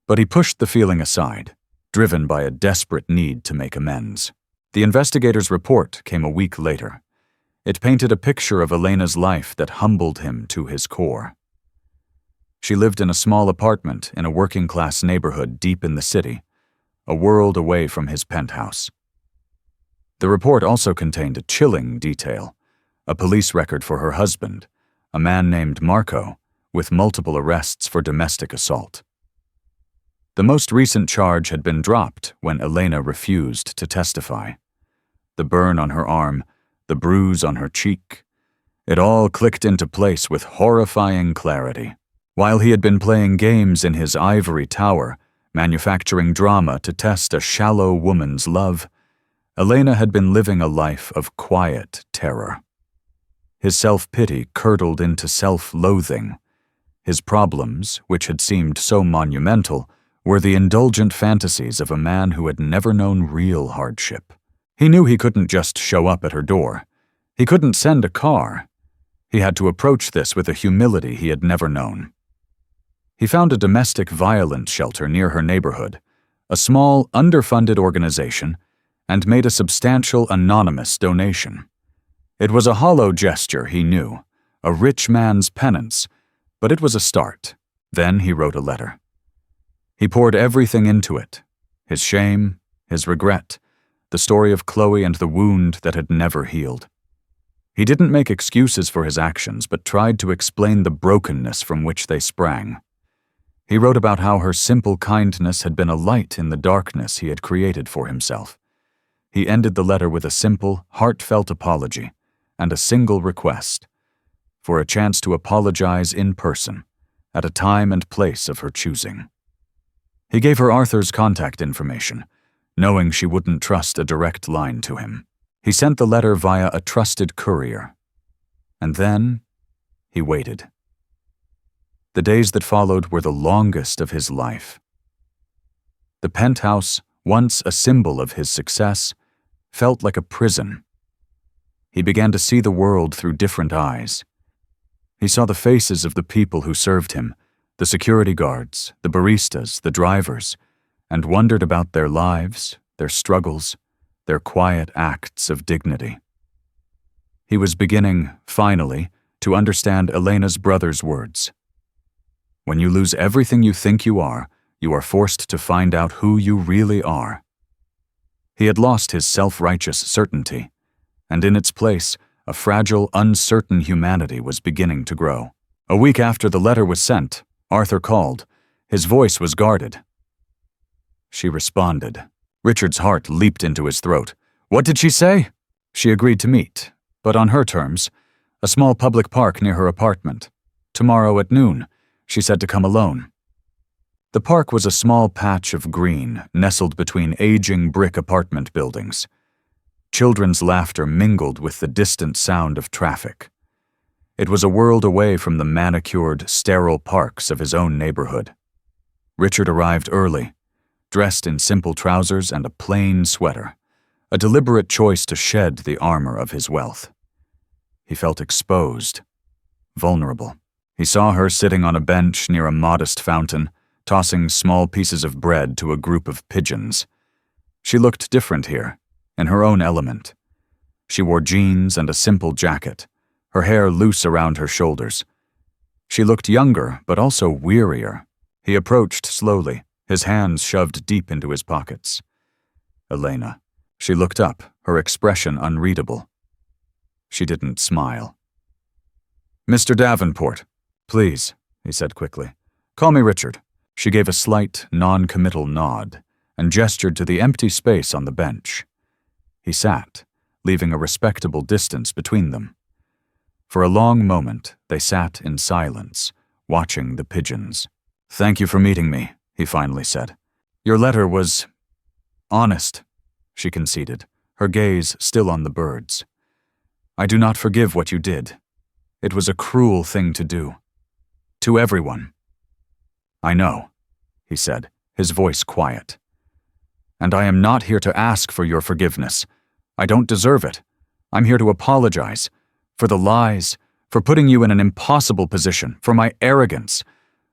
But he pushed the feeling aside, driven by a desperate need to make amends. The investigator's report came a week later. It painted a picture of Elena's life that humbled him to his core. She lived in a small apartment in a working-class neighborhood deep in the city, a world away from his penthouse. The report also contained a chilling detail, a police record for her husband, a man named Marco, with multiple arrests for domestic assault. The most recent charge had been dropped when Elena refused to testify. The burn on her arm, the bruise on her cheek, it all clicked into place with horrifying clarity. While he had been playing games in his ivory tower, manufacturing drama to test a shallow woman's love, Elena had been living a life of quiet terror. His self-pity curdled into self-loathing. His problems, which had seemed so monumental, were the indulgent fantasies of a man who had never known real hardship. He knew he couldn't just show up at her door. He couldn't send a car. He had to approach this with a humility he had never known. He found a domestic violence shelter near her neighborhood, a small, underfunded organization, and made a substantial anonymous donation. It was a hollow gesture, he knew, a rich man's penance, but it was a start. Then he wrote a letter. He poured everything into it, his shame, his regret, the story of Chloe and the wound that had never healed. He didn't make excuses for his actions, but tried to explain the brokenness from which they sprang. He wrote about how her simple kindness had been a light in the darkness he had created for himself. He ended the letter with a simple, heartfelt apology and a single request, for a chance to apologize in person, at a time and place of her choosing. He gave her Arthur's contact information, knowing she wouldn't trust a direct line to him. He sent the letter via a trusted courier. And then, he waited. The days that followed were the longest of his life. The penthouse, once a symbol of his success, felt like a prison. He began to see the world through different eyes. He saw the faces of the people who served him, the security guards, the baristas, the drivers, and wondered about their lives, their struggles, their quiet acts of dignity. He was beginning, finally, to understand Elena's brother's words. When you lose everything you think you are forced to find out who you really are. He had lost his self-righteous certainty, and in its place, a fragile, uncertain humanity was beginning to grow. A week after the letter was sent, Arthur called. His voice was guarded. She responded. Richard's heart leaped into his throat. What did she say? She agreed to meet, but on her terms, a small public park near her apartment. Tomorrow at noon, she said to come alone. The park was a small patch of green nestled between aging brick apartment buildings. Children's laughter mingled with the distant sound of traffic. It was a world away from the manicured, sterile parks of his own neighborhood. Richard arrived early, dressed in simple trousers and a plain sweater, a deliberate choice to shed the armor of his wealth. He felt exposed, vulnerable. He saw her sitting on a bench near a modest fountain, tossing small pieces of bread to a group of pigeons. She looked different here, in her own element. She wore jeans and a simple jacket, her hair loose around her shoulders. She looked younger, but also wearier. He approached slowly, his hands shoved deep into his pockets. Elena. She looked up, her expression unreadable. She didn't smile. Mr. Davenport, please, he said quickly. Call me Richard. She gave a slight, non-committal nod and gestured to the empty space on the bench. He sat, leaving a respectable distance between them. For a long moment, they sat in silence, watching the pigeons. Thank you for meeting me, he finally said. Your letter was honest, she conceded, her gaze still on the birds. I do not forgive what you did. It was a cruel thing to do. To everyone. I know, he said, his voice quiet. And I am not here to ask for your forgiveness. I don't deserve it. I'm here to apologize. For the lies, for putting you in an impossible position, for my arrogance.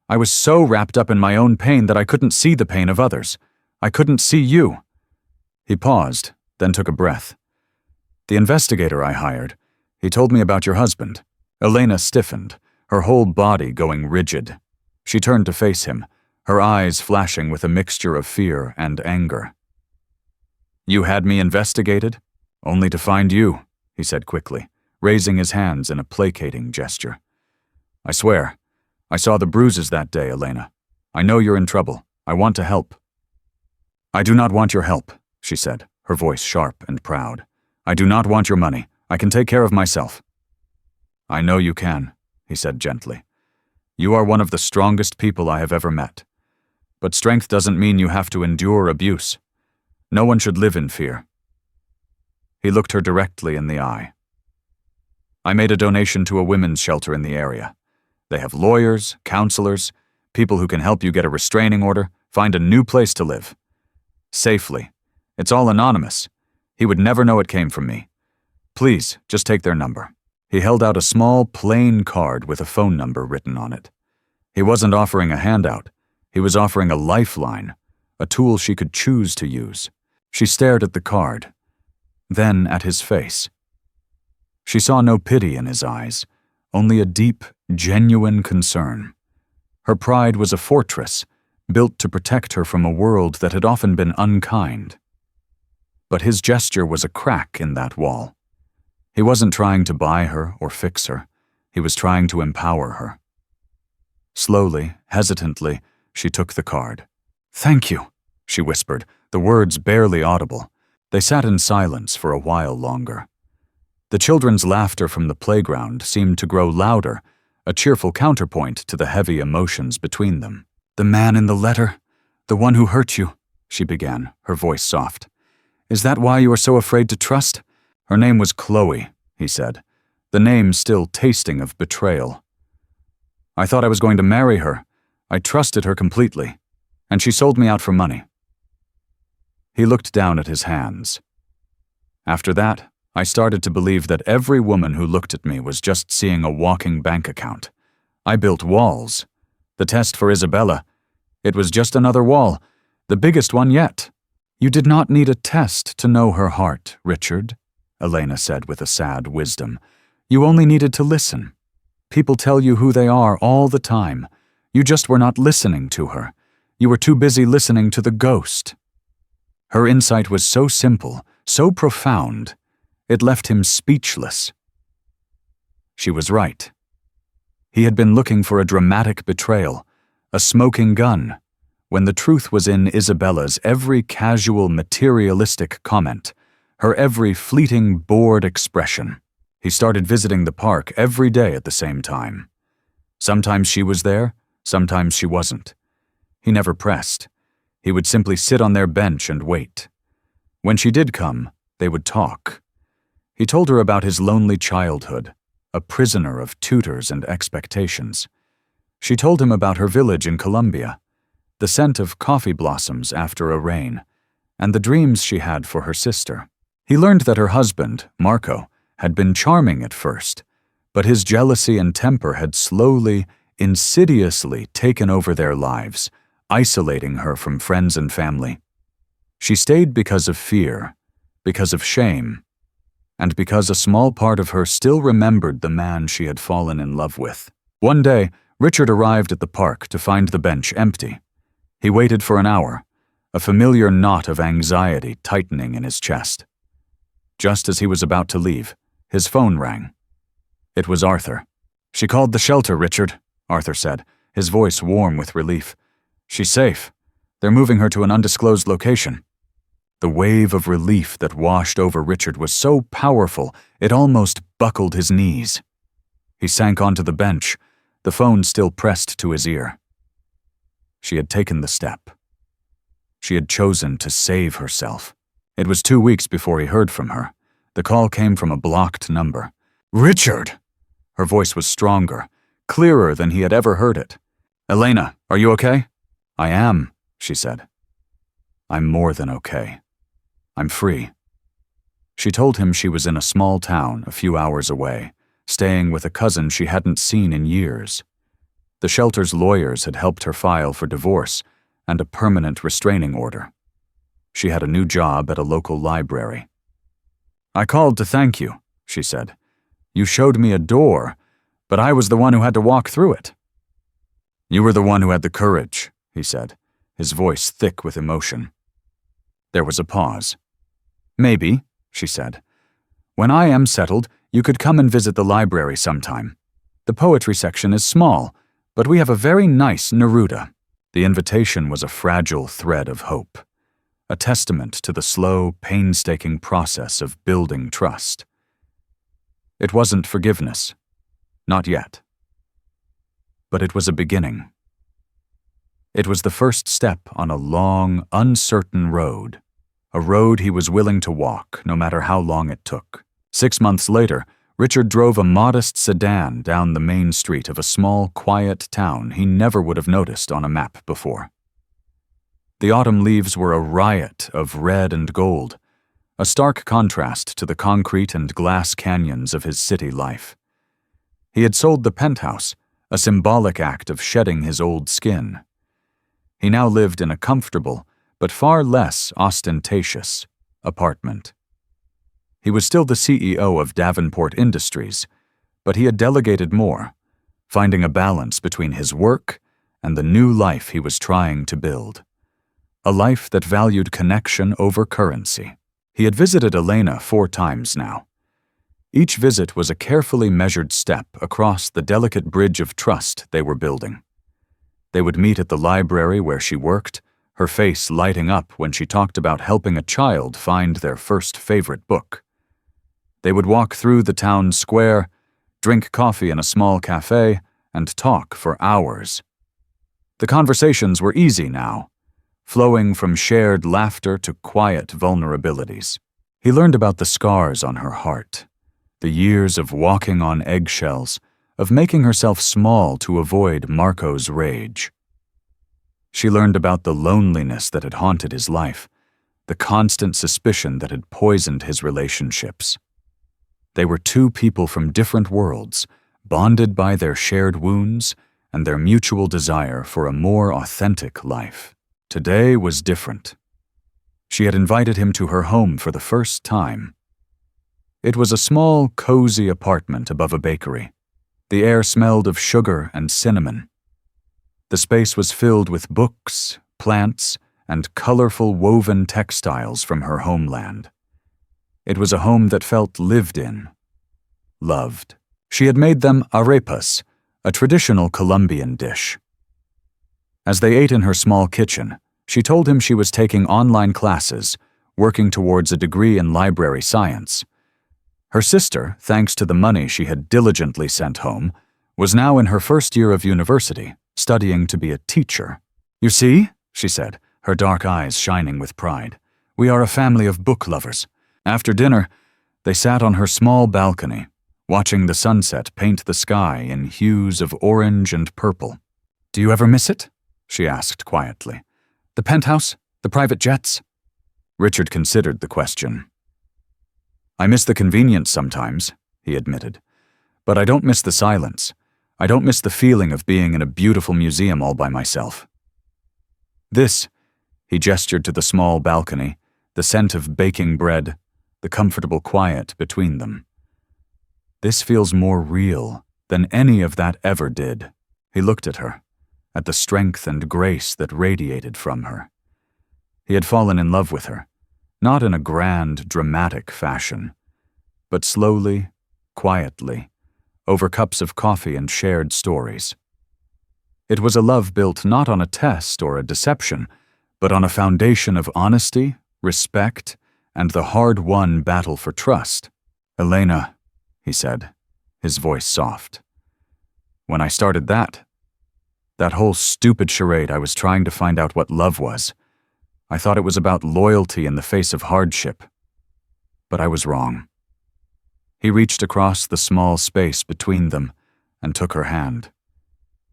I was so wrapped up in my own pain that I couldn't see the pain of others. I couldn't see you. He paused, then took a breath. The investigator I hired, he told me about your husband. Elena stiffened, her whole body going rigid. She turned to face him, her eyes flashing with a mixture of fear and anger. You had me investigated? Only to find you, he said quickly, raising his hands in a placating gesture. I swear, I saw the bruises that day, Elena. I know you're in trouble. I want to help. I do not want your help, she said, her voice sharp and proud. I do not want your money. I can take care of myself. I know you can, he said gently. You are one of the strongest people I have ever met. But strength doesn't mean you have to endure abuse. No one should live in fear. He looked her directly in the eye. I made a donation to a women's shelter in the area. They have lawyers, counselors, people who can help you get a restraining order, find a new place to live. Safely. It's all anonymous. He would never know it came from me. Please, just take their number. He held out a small, plain card with a phone number written on it. He wasn't offering a handout. He was offering a lifeline, a tool she could choose to use. She stared at the card, then at his face. She saw no pity in his eyes, only a deep, genuine concern. Her pride was a fortress, built to protect her from a world that had often been unkind. But his gesture was a crack in that wall. He wasn't trying to buy her or fix her. He was trying to empower her. Slowly, hesitantly, she took the card. Thank you, she whispered, the words barely audible. They sat in silence for a while longer. The children's laughter from the playground seemed to grow louder, a cheerful counterpoint to the heavy emotions between them. The man in the letter, the one who hurt you, she began, her voice soft. Is that why you are so afraid to trust? Her name was Chloe, he said, the name still tasting of betrayal. I thought I was going to marry her. I trusted her completely, and she sold me out for money. He looked down at his hands. After that, I started to believe that every woman who looked at me was just seeing a walking bank account. I built walls. The test for Isabella, it was just another wall, the biggest one yet. You did not need a test to know her heart, Richard, Elena said with a sad wisdom. You only needed to listen. People tell you who they are all the time. You just were not listening to her. You were too busy listening to the ghost. Her insight was so simple, so profound, it left him speechless. She was right. He had been looking for a dramatic betrayal, a smoking gun, when the truth was in Isabella's every casual materialistic comment, her every fleeting bored expression. He started visiting the park every day at the same time. Sometimes she was there, sometimes she wasn't. He never pressed. He would simply sit on their bench and wait. When she did come, they would talk. He told her about his lonely childhood, a prisoner of tutors and expectations. She told him about her village in Colombia, the scent of coffee blossoms after a rain, and the dreams she had for her sister. He learned that her husband, Marco, had been charming at first, but his jealousy and temper had slowly, insidiously taken over their lives, isolating her from friends and family. She stayed because of fear, because of shame, and because a small part of her still remembered the man she had fallen in love with. One day, Richard arrived at the park to find the bench empty. He waited for an hour, a familiar knot of anxiety tightening in his chest. Just as he was about to leave, his phone rang. It was Arthur. "She called the shelter, Richard," Arthur said, his voice warm with relief. "She's safe. They're moving her to an undisclosed location." The wave of relief that washed over Richard was so powerful it almost buckled his knees. He sank onto the bench, the phone still pressed to his ear. She had taken the step. She had chosen to save herself. It was 2 weeks before he heard from her. The call came from a blocked number. "Richard!" Her voice was stronger, clearer than he had ever heard it. "Elena, are you okay?" "I am," she said. "I'm more than okay. I'm free." She told him she was in a small town a few hours away, staying with a cousin she hadn't seen in years. The shelter's lawyers had helped her file for divorce and a permanent restraining order. She had a new job at a local library. "I called to thank you," she said. "You showed me a door, but I was the one who had to walk through it." "You were the one who had the courage," he said, his voice thick with emotion. There was a pause. "Maybe," she said. "When I am settled, you could come and visit the library sometime. The poetry section is small, but we have a very nice Neruda." The invitation was a fragile thread of hope, a testament to the slow, painstaking process of building trust. It wasn't forgiveness. Not yet. But it was a beginning. It was the first step on a long, uncertain road, a road he was willing to walk, no matter how long it took. 6 months later, Richard drove a modest sedan down the main street of a small, quiet town he never would have noticed on a map before. The autumn leaves were a riot of red and gold, a stark contrast to the concrete and glass canyons of his city life. He had sold the penthouse, a symbolic act of shedding his old skin. He now lived in a comfortable, but far less ostentatious, apartment. He was still the CEO of Davenport Industries, but he had delegated more, finding a balance between his work and the new life he was trying to build. A life that valued connection over currency. He had visited Elena 4 times now. Each visit was a carefully measured step across the delicate bridge of trust they were building. They would meet at the library where she worked, her face lighting up when she talked about helping a child find their first favorite book. They would walk through the town square, drink coffee in a small cafe, and talk for hours. The conversations were easy now, flowing from shared laughter to quiet vulnerabilities. He learned about the scars on her heart, the years of walking on eggshells, of making herself small to avoid Marco's rage. She learned about the loneliness that had haunted his life, the constant suspicion that had poisoned his relationships. They were 2 people from different worlds, bonded by their shared wounds and their mutual desire for a more authentic life. Today was different. She had invited him to her home for the first time. It was a small, cozy apartment above a bakery. The air smelled of sugar and cinnamon. The space was filled with books, plants, and colorful woven textiles from her homeland. It was a home that felt lived in, loved. She had made them arepas, a traditional Colombian dish. As they ate in her small kitchen, she told him she was taking online classes, working towards a degree in library science. Her sister, thanks to the money she had diligently sent home, was now in her first year of university, studying to be a teacher. "You see," she said, her dark eyes shining with pride, "we are a family of book lovers." After dinner, they sat on her small balcony, watching the sunset paint the sky in hues of orange and purple. "Do you ever miss it?" she asked quietly. "The penthouse? The private jets?" Richard considered the question. "I miss the convenience sometimes," he admitted. "But I don't miss the silence. I don't miss the feeling of being in a beautiful museum all by myself." This, he gestured to the small balcony, the scent of baking bread, the comfortable quiet between them. "This feels more real than any of that ever did." He looked at her, at the strength and grace that radiated from her. He had fallen in love with her, not in a grand, dramatic fashion, but slowly, quietly, over cups of coffee and shared stories. It was a love built not on a test or a deception, but on a foundation of honesty, respect, and the hard-won battle for trust. "Elena," he said, his voice soft. "When I started that whole stupid charade I was trying to find out what love was, I thought it was about loyalty in the face of hardship. But I was wrong." He reached across the small space between them and took her hand.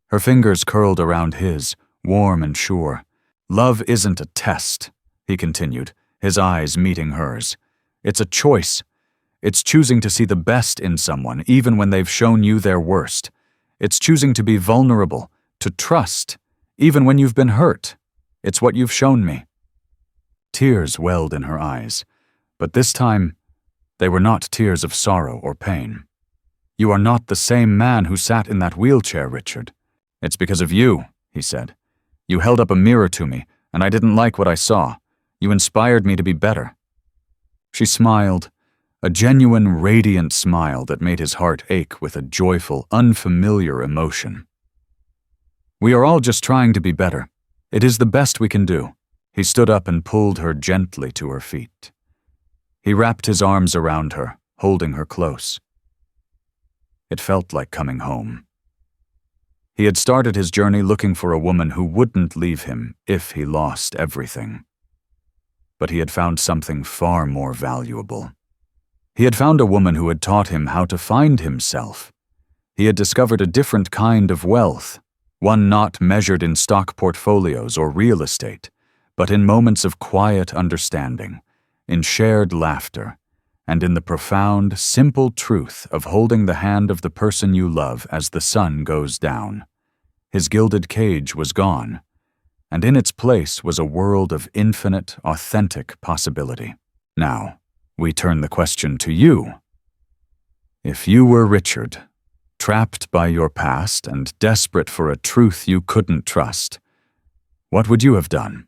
Her fingers curled around his, warm and sure. "Love isn't a test," he continued, his eyes meeting hers. "It's a choice. It's choosing to see the best in someone, even when they've shown you their worst. It's choosing to be vulnerable, to trust, even when you've been hurt. It's what you've shown me." Tears welled in her eyes, but this time, they were not tears of sorrow or pain. "You are not the same man who sat in that wheelchair, Richard. It's because of you," he said. "You held up a mirror to me, and I didn't like what I saw. You inspired me to be better." She smiled, a genuine, radiant smile that made his heart ache with a joyful, unfamiliar emotion. "We are all just trying to be better. It is the best we can do." He stood up and pulled her gently to her feet. He wrapped his arms around her, holding her close. It felt like coming home. He had started his journey looking for a woman who wouldn't leave him if he lost everything. But he had found something far more valuable. He had found a woman who had taught him how to find himself. He had discovered a different kind of wealth, one not measured in stock portfolios or real estate, but in moments of quiet understanding, in shared laughter, and in the profound, simple truth of holding the hand of the person you love as the sun goes down. His gilded cage was gone, and in its place was a world of infinite, authentic possibility. Now, we turn the question to you. If you were Richard, trapped by your past and desperate for a truth you couldn't trust, what would you have done?